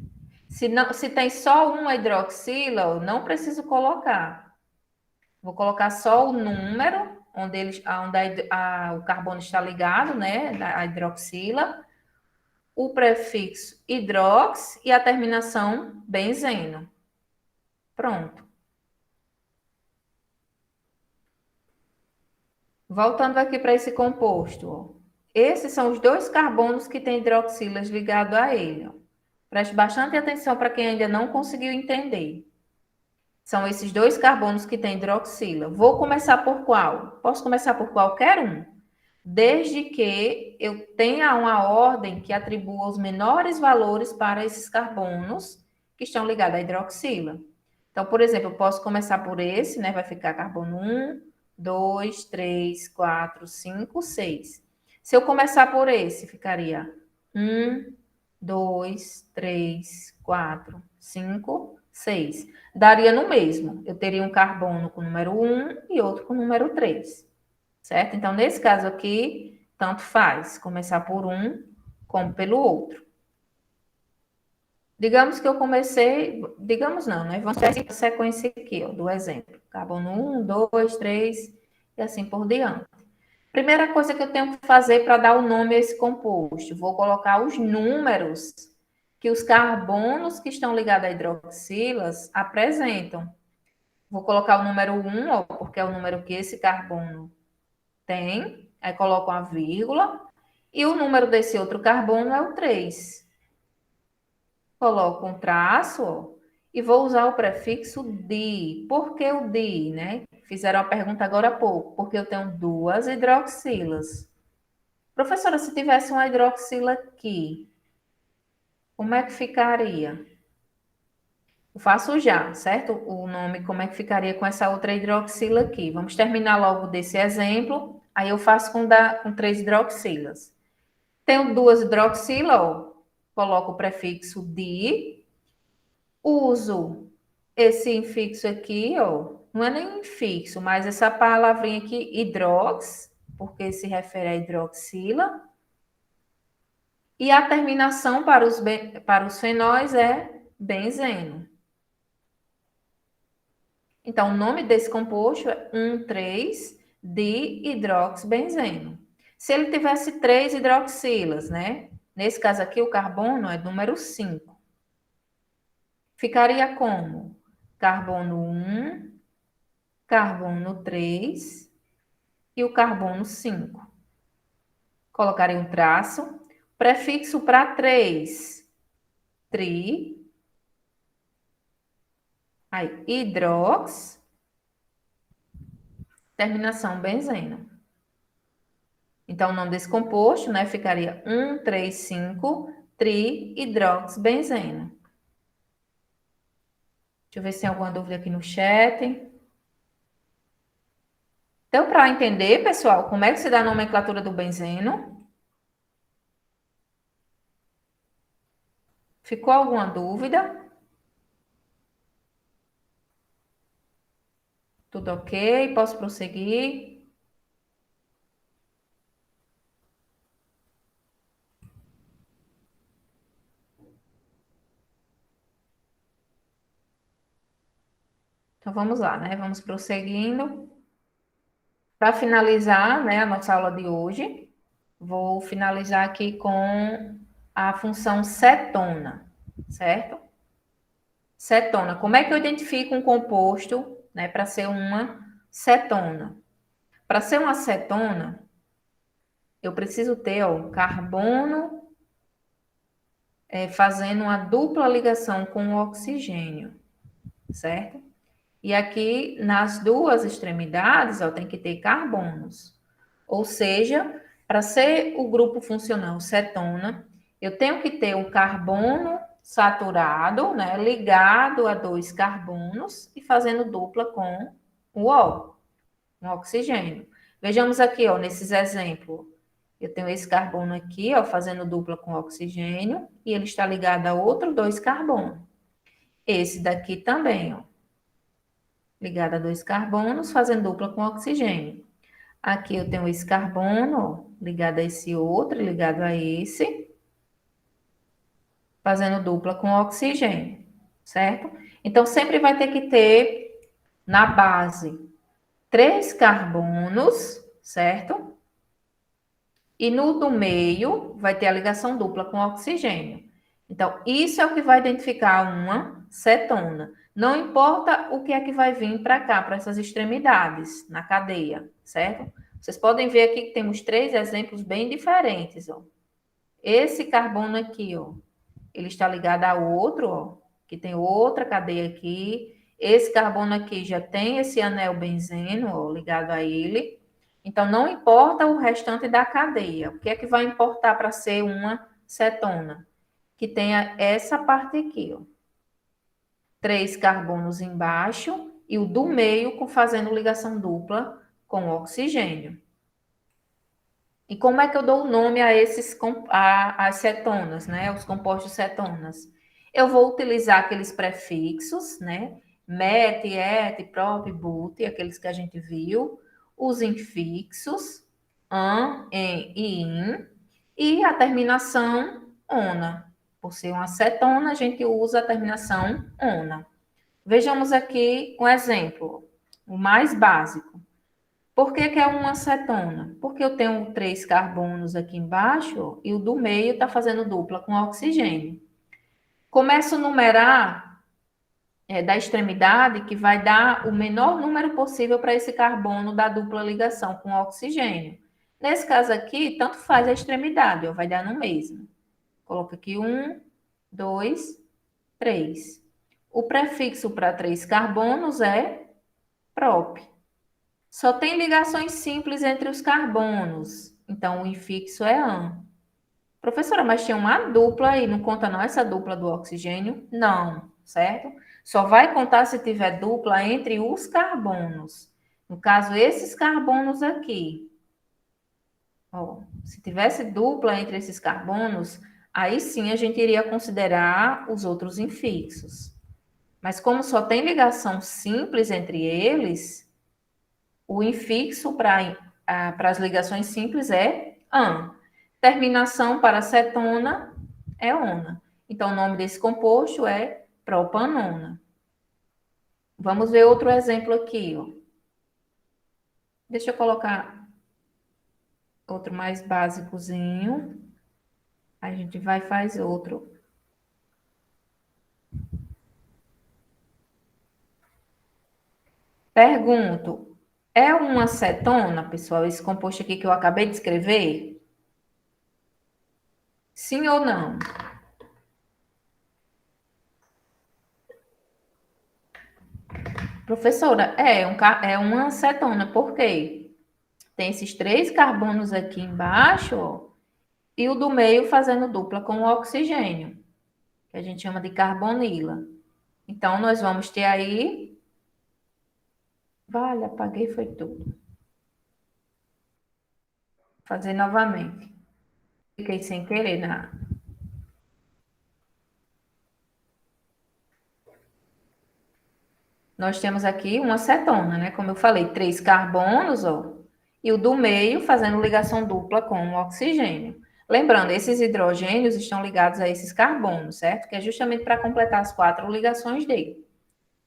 Speaker 1: Se tem só uma hidroxila, eu não preciso colocar. Vou colocar só o número onde o carbono está ligado, né? A hidroxila, o prefixo hidrox e a terminação benzeno. Pronto. Voltando aqui para esse composto, ó. Esses são os 2 carbonos que têm hidroxilas ligados a ele, ó. Preste bastante atenção para quem ainda não conseguiu entender. São esses 2 carbonos que têm hidroxila. Vou começar por qual? Posso começar por qualquer um, desde que eu tenha uma ordem que atribua os menores valores para esses carbonos que estão ligados à hidroxila. Então, por exemplo, eu posso começar por esse, né? Vai ficar carbono 1, 2, 3, 4, 5, 6. Se eu começar por esse, ficaria 1, 2, 3, 4, 5, 6. Daria no mesmo. Eu teria um carbono com o número 1 e outro com o número 3. Certo? Então, nesse caso aqui, tanto faz começar por um como pelo outro. Digamos que eu comecei... Digamos não, né? Vamos ter a sequência aqui, ó, do exemplo. Carbono 1, 2, 3 e assim por diante. Primeira coisa que eu tenho que fazer para dar o nome a esse composto, vou colocar os números que os carbonos que estão ligados a hidroxilas apresentam. Vou colocar o número 1, ó, porque é o número que esse carbono tem. Aí coloco uma vírgula. E o número desse outro carbono é o 3. Coloco um traço, ó, e vou usar o prefixo di. Por que o di, né? Fizeram a pergunta agora há pouco. Porque eu tenho 2 hidroxilas. Professora, se tivesse uma hidroxila aqui, como é que ficaria? Eu faço já, certo? O nome, como é que ficaria com essa outra hidroxila aqui. Vamos terminar logo desse exemplo. Aí eu faço com 3 hidroxilas. Tenho 2 hidroxilas, ó. Coloco o prefixo di. Uso esse infixo aqui, ó. Não é nem infixo, mas essa palavrinha aqui, hidrox, porque se refere a hidroxila. E a terminação para os fenóis é benzeno. Então, o nome desse composto é 1,3-dihidroxibenzeno. Se ele tivesse 3 hidroxilas, né? Nesse caso aqui, o carbono é número 5. Ficaria como? Carbono 1, carbono 3 e o carbono 5. Colocaria um traço. Prefixo para 3, tri. Aí, hidrox, terminação benzeno. Então, o nome desse composto, né, ficaria 1,3,5-trihidroxibenzeno. Deixa eu ver se tem alguma dúvida aqui no chat. Então, para entender, pessoal, como é que se dá a nomenclatura do benzeno? Ficou alguma dúvida? Tudo ok? Posso prosseguir? Então, vamos lá, né? Vamos prosseguindo. Para finalizar, né, a nossa aula de hoje, vou finalizar aqui com a função cetona, certo? Cetona. Como é que eu identifico um composto, né, para ser uma cetona? Para ser uma cetona, eu preciso ter, ó, carbono fazendo uma dupla ligação com o oxigênio, certo? E aqui, nas duas extremidades, ó, tem que ter carbonos. Ou seja, para ser o grupo funcional cetona, eu tenho que ter um carbono saturado, né, ligado a 2 carbonos e fazendo dupla com o oxigênio. Vejamos aqui, ó, nesses exemplos. Eu tenho esse carbono aqui, ó, fazendo dupla com oxigênio, e ele está ligado a outro 2 carbonos. Esse daqui também, ó, ligado a 2 carbonos, fazendo dupla com oxigênio. Aqui eu tenho esse carbono, ó, ligado a esse outro, ligado a esse, fazendo dupla com oxigênio, certo? Então, sempre vai ter que ter na base 3 carbonos, certo? E no do meio vai ter a ligação dupla com oxigênio. Então, isso é o que vai identificar uma cetona. Não importa o que é que vai vir para cá, para essas extremidades, na cadeia, certo? Vocês podem ver aqui que temos 3 exemplos bem diferentes, ó. Esse carbono aqui, ó, ele está ligado a outro, ó, que tem outra cadeia aqui. Esse carbono aqui já tem esse anel benzeno, ó, ligado a ele. Então, não importa o restante da cadeia. O que é que vai importar para ser uma cetona? Que tenha essa parte aqui, ó. 3 carbonos embaixo e o do meio fazendo ligação dupla com oxigênio. E como é que eu dou o nome a às cetonas, né? Os compostos cetonas? Eu vou utilizar aqueles prefixos, né? Met, et, prop, but, aqueles que a gente viu. Os infixos, an, en e in. E a terminação ona. Por ser uma cetona, a gente usa a terminação ona. Vejamos aqui um exemplo, o mais básico. Por que é uma cetona? Porque eu tenho 3 carbonos aqui embaixo e o do meio está fazendo dupla com oxigênio. Começo a numerar da extremidade, que vai dar o menor número possível para esse carbono da dupla ligação com o oxigênio. Nesse caso aqui, tanto faz a extremidade, ó, vai dar no mesmo. Coloca aqui 1, 2, 3. O prefixo para 3 carbonos é prop. Só tem ligações simples entre os carbonos, então o infixo é an. Professora, mas tinha uma dupla aí, não conta não essa dupla do oxigênio? Não, certo? Só vai contar se tiver dupla entre os carbonos. No caso, esses carbonos aqui. Ó, se tivesse dupla entre esses carbonos, aí sim a gente iria considerar os outros infixos. Mas como só tem ligação simples entre eles, o infixo para as ligações simples é an. Terminação para cetona é ona. Então, o nome desse composto é propanona. Vamos ver outro exemplo aqui, ó. Deixa eu colocar outro mais básicozinho. A gente vai e faz outro. Pergunto, é uma cetona, pessoal, esse composto aqui que eu acabei de escrever? Sim ou não? Professora, é uma acetona, por quê? Tem esses 3 carbonos aqui embaixo, ó, e o do meio fazendo dupla com o oxigênio, que a gente chama de carbonila. Então, nós vamos ter aí... Vale, apaguei, foi tudo. Vou fazer novamente. Fiquei sem querer na... Nós temos aqui uma cetona, né? Como eu falei, 3 carbonos, ó, e o do meio fazendo ligação dupla com o oxigênio. Lembrando, esses hidrogênios estão ligados a esses carbonos, certo? Que é justamente para completar as 4 ligações dele.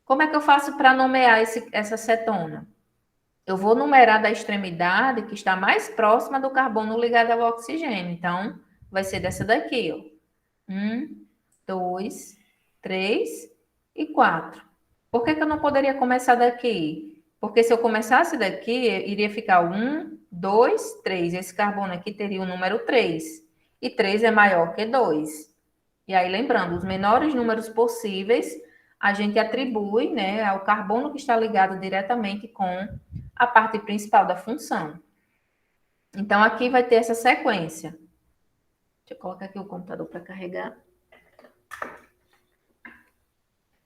Speaker 1: Como é que eu faço para nomear essa cetona? Eu vou numerar da extremidade que está mais próxima do carbono ligado ao oxigênio. Então, vai ser dessa daqui, ó. 1, 2, 3 e 4. Por que eu não poderia começar daqui? Porque se eu começasse daqui, iria ficar 1, 2, 3. Esse carbono aqui teria o número 3. E 3 é maior que 2. E aí, lembrando, os menores números possíveis, a gente atribui, né, ao carbono que está ligado diretamente com a parte principal da função. Então, aqui vai ter essa sequência. Deixa eu colocar aqui o computador para carregar.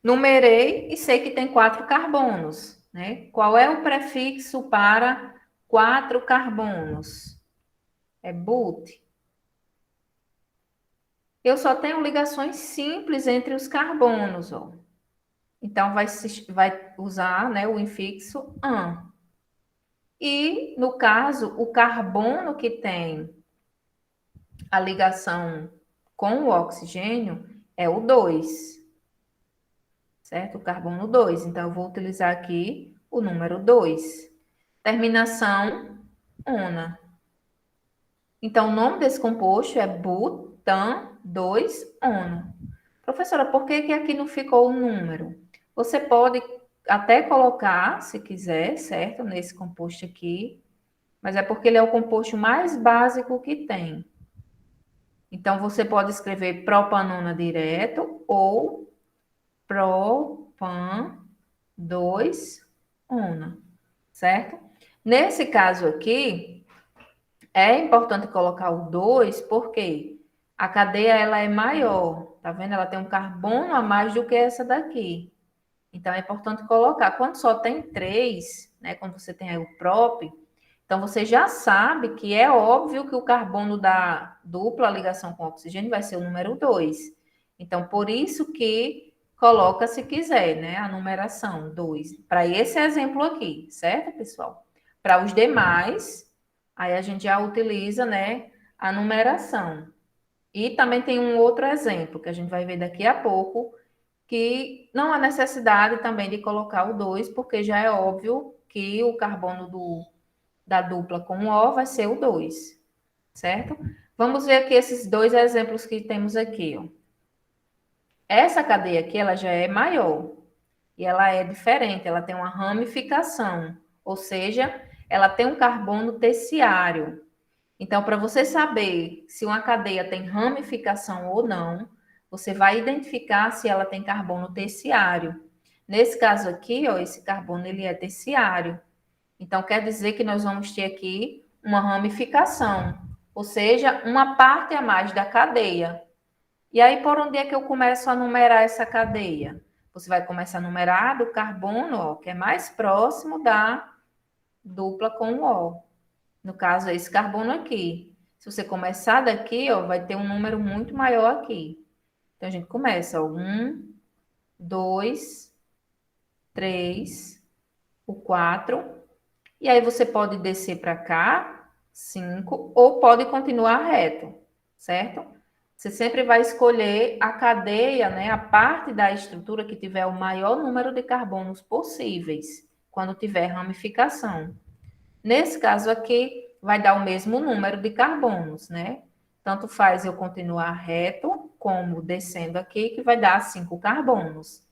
Speaker 1: Numerei e sei que tem 4 carbonos, né? Qual é o prefixo para 4 carbonos? É but. Eu só tenho ligações simples entre os carbonos, ó. Então, vai usar, né, o infixo an. E, no caso, o carbono que tem a ligação com o oxigênio é o 2. Certo? O carbono 2. Então, eu vou utilizar aqui o número 2. Terminação, ona. Então, o nome desse composto é butan 2-ona. Professora, por que aqui não ficou o número? Você pode até colocar, se quiser, certo? Nesse composto aqui. Mas é porque ele é o composto mais básico que tem. Então, você pode escrever propanona direto ou propan 2-ona, certo? Nesse caso aqui, é importante colocar o 2, porque a cadeia ela é maior, tá vendo? Ela tem um carbono a mais do que essa daqui. Então, é importante colocar. Quando só tem 3, né? Quando você tem aí o prop, então você já sabe que é óbvio que o carbono da dupla ligação com o oxigênio vai ser o número 2. Então, por isso que coloca, se quiser, né, a numeração 2. Para esse exemplo aqui, certo, pessoal? Para os demais, aí a gente já utiliza, né, a numeração. E também tem um outro exemplo, que a gente vai ver daqui a pouco, que não há necessidade também de colocar o 2, porque já é óbvio que o carbono da dupla com o O vai ser o 2, certo? Vamos ver aqui esses 2 exemplos que temos aqui, ó. Essa cadeia aqui, ela já é maior. E ela é diferente, ela tem uma ramificação. Ou seja, ela tem um carbono terciário. Então, para você saber se uma cadeia tem ramificação ou não, você vai identificar se ela tem carbono terciário. Nesse caso aqui, ó, esse carbono ele é terciário. Então, quer dizer que nós vamos ter aqui uma ramificação, ou seja, uma parte a mais da cadeia. E aí, por onde é que eu começo a numerar essa cadeia? Você vai começar a numerar do carbono, ó, que é mais próximo da dupla com o O. No caso, esse carbono aqui. Se você começar daqui, ó, vai ter um número muito maior aqui. Então, a gente começa, ó, 1, 2, 3, o 4. E aí, você pode descer para cá, 5, ou pode continuar reto, certo? Você sempre vai escolher a cadeia, né, a parte da estrutura que tiver o maior número de carbonos possíveis, quando tiver ramificação. Nesse caso aqui, vai dar o mesmo número de carbonos, né? Tanto faz eu continuar reto, como descendo aqui, que vai dar 5 carbonos.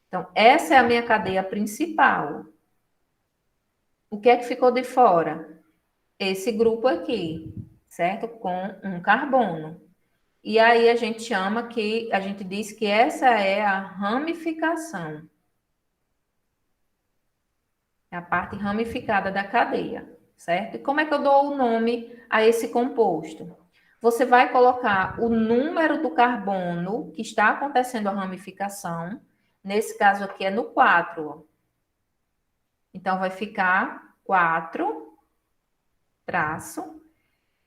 Speaker 1: Então, essa é a minha cadeia principal. O que é que ficou de fora? Esse grupo aqui, certo? Com um carbono. E aí a gente diz que essa é a ramificação. É a parte ramificada da cadeia, certo? E como é que eu dou o nome a esse composto? Você vai colocar o número do carbono que está acontecendo a ramificação. Nesse caso aqui é no 4. Então, vai ficar 4, traço.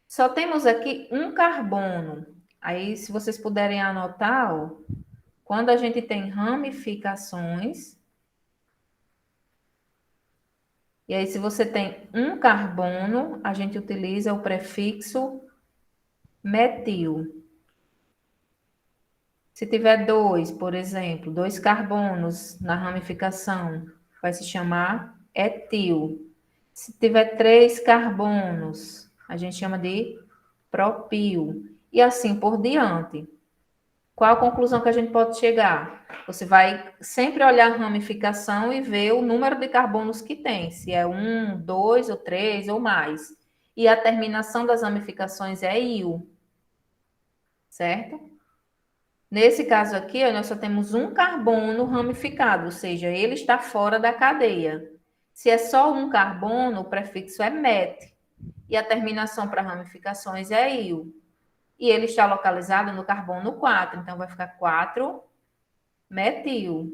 Speaker 1: Só temos aqui um carbono. Aí, se vocês puderem anotar, ó, quando a gente tem ramificações, e aí se você tem um carbono, a gente utiliza o prefixo metil. Se tiver 2, por exemplo, 2 carbonos na ramificação, vai se chamar etil. Se tiver 3 carbonos, a gente chama de propil. E assim por diante. Qual a conclusão que a gente pode chegar? Você vai sempre olhar a ramificação e ver o número de carbonos que tem, se é 1, 2 ou 3 ou mais. E a terminação das ramificações é il, certo? Nesse caso aqui, nós só temos um carbono ramificado, ou seja, ele está fora da cadeia. Se é só um carbono, o prefixo é met, e a terminação para ramificações é il. E ele está localizado no carbono 4, então vai ficar 4-metil.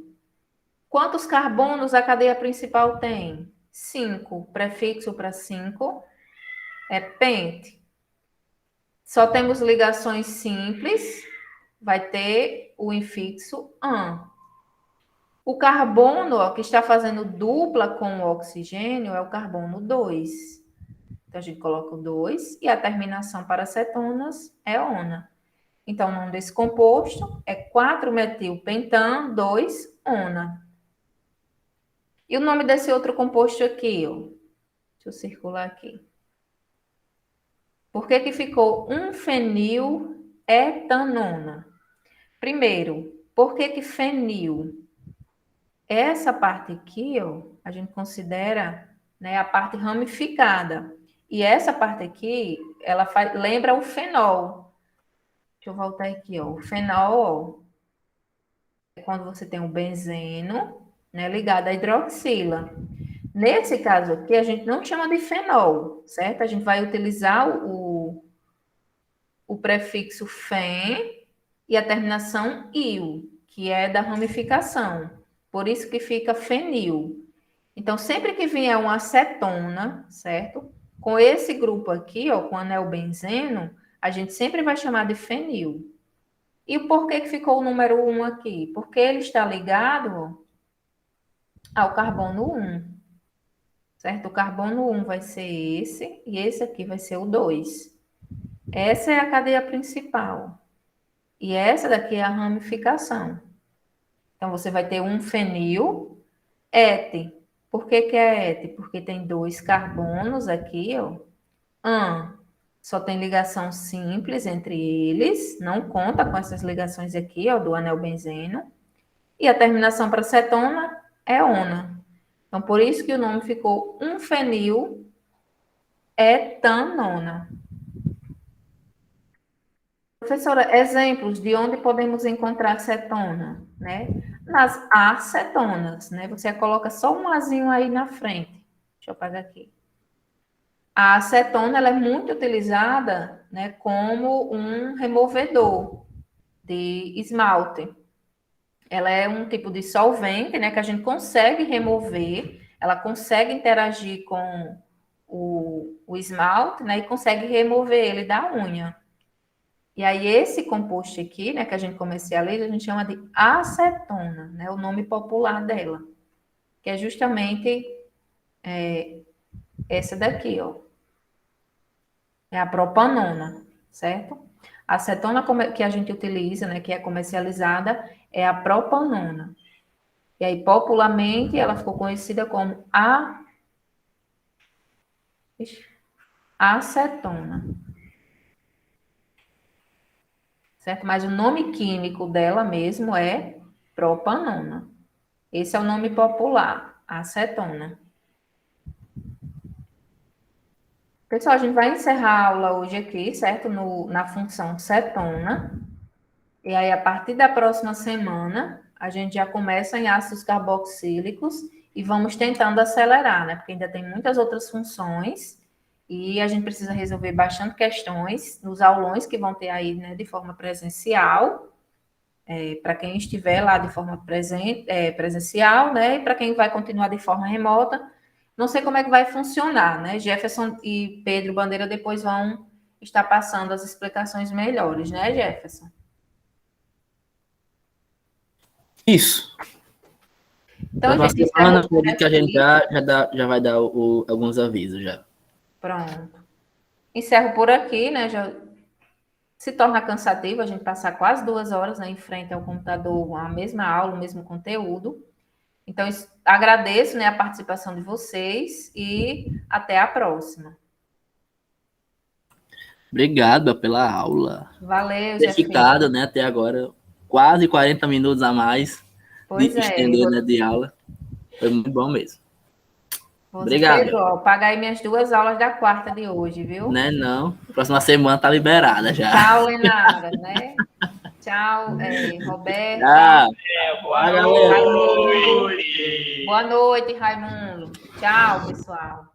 Speaker 1: Quantos carbonos a cadeia principal tem? 5. Prefixo para 5 é pente. Só temos ligações simples, vai ter o infixo an. O carbono, ó, que está fazendo dupla com o oxigênio é o carbono 2. Então, a gente coloca o 2 e a terminação para cetonas é ona. Então, o nome desse composto é 4-metilpentan 2-ona. E o nome desse outro composto aqui, ó. Deixa eu circular aqui. Por que que ficou 1-feniletanona? Primeiro, por que que fenil? Essa parte aqui, ó, a gente considera, né, a parte ramificada. E essa parte aqui, ela lembra o fenol. Deixa eu voltar aqui, ó. O fenol, ó, é quando você tem um benzeno, né, ligado à hidroxila. Nesse caso aqui, a gente não chama de fenol, certo? A gente vai utilizar o prefixo fen e a terminação il, que é da ramificação. Por isso que fica fenil. Então, sempre que vier uma acetona, certo? Com esse grupo aqui, ó, com anel benzeno, a gente sempre vai chamar de fenil. E por que que ficou o número 1 aqui? Porque ele está ligado ao carbono 1, certo? O carbono 1 vai ser esse, e esse aqui vai ser o 2. Essa é a cadeia principal. E essa daqui é a ramificação. Então, você vai ter um fenil, ete. Por que que é ete? Porque tem 2 carbonos aqui, ó. Só tem ligação simples entre eles, não conta com essas ligações aqui, ó, do anel benzeno. E a terminação para cetona é ona. Então, por isso que o nome ficou 1-feniletanona. Professora, exemplos de onde podemos encontrar cetona, né? Nas acetonas, né? Você coloca só um azinho aí na frente. Deixa eu apagar aqui. A acetona, ela é muito utilizada, né, como um removedor de esmalte. Ela é um tipo de solvente, né, que a gente consegue remover, ela consegue interagir com o esmalte, né, e consegue remover ele da unha. E aí, esse composto aqui, né, que a gente comercializa, a gente chama de acetona, né, o nome popular dela, que é justamente essa daqui, ó. É a propanona, certo? A acetona que a gente utiliza, né, que é comercializada, é a propanona. E aí, popularmente, ela ficou conhecida como acetona. Certo? Mas o nome químico dela mesmo é propanona. Esse é o nome popular, acetona. Pessoal, a gente vai encerrar a aula hoje aqui, certo? Na função cetona. E aí, a partir da próxima semana, a gente já começa em ácidos carboxílicos e vamos tentando acelerar, né? Porque ainda tem muitas outras funções e a gente precisa resolver bastante questões nos aulões que vão ter aí, né, de forma presencial, para quem estiver lá de forma presencial, né? E para quem vai continuar de forma remota. Não sei como é que vai funcionar, né? Jefferson e Pedro Bandeira depois vão estar passando as explicações melhores, né, Jefferson?
Speaker 6: Isso.
Speaker 1: Então,
Speaker 6: Na
Speaker 1: gente,
Speaker 6: semana,
Speaker 1: encerro por
Speaker 6: que a gente
Speaker 1: aqui.
Speaker 6: já vai dar alguns avisos já.
Speaker 1: Pronto. Encerro por aqui, né? Já se torna cansativo a gente passar quase 2 horas, né, em frente ao computador, a mesma aula, o mesmo conteúdo. Então, agradeço, né, a participação de vocês e até a próxima.
Speaker 6: Obrigado pela aula.
Speaker 1: Valeu,
Speaker 6: Ter
Speaker 1: Jefinho.
Speaker 6: ficado, né, até agora, quase 40 minutos a mais
Speaker 1: Pois
Speaker 6: de
Speaker 1: é.
Speaker 6: estender, né, de aula. Foi muito bom mesmo.
Speaker 1: Você
Speaker 6: Obrigado.
Speaker 1: fez, ó, pagar aí minhas 2 aulas da quarta de hoje, viu?
Speaker 6: Né, não. Próxima semana tá liberada já.
Speaker 1: Tchau, Lenara, né? Tchau, Roberta.
Speaker 6: Tchau.
Speaker 3: Boa
Speaker 6: Tchau, galera.
Speaker 3: noite.
Speaker 1: Boa noite, Raimundo. Tchau, pessoal.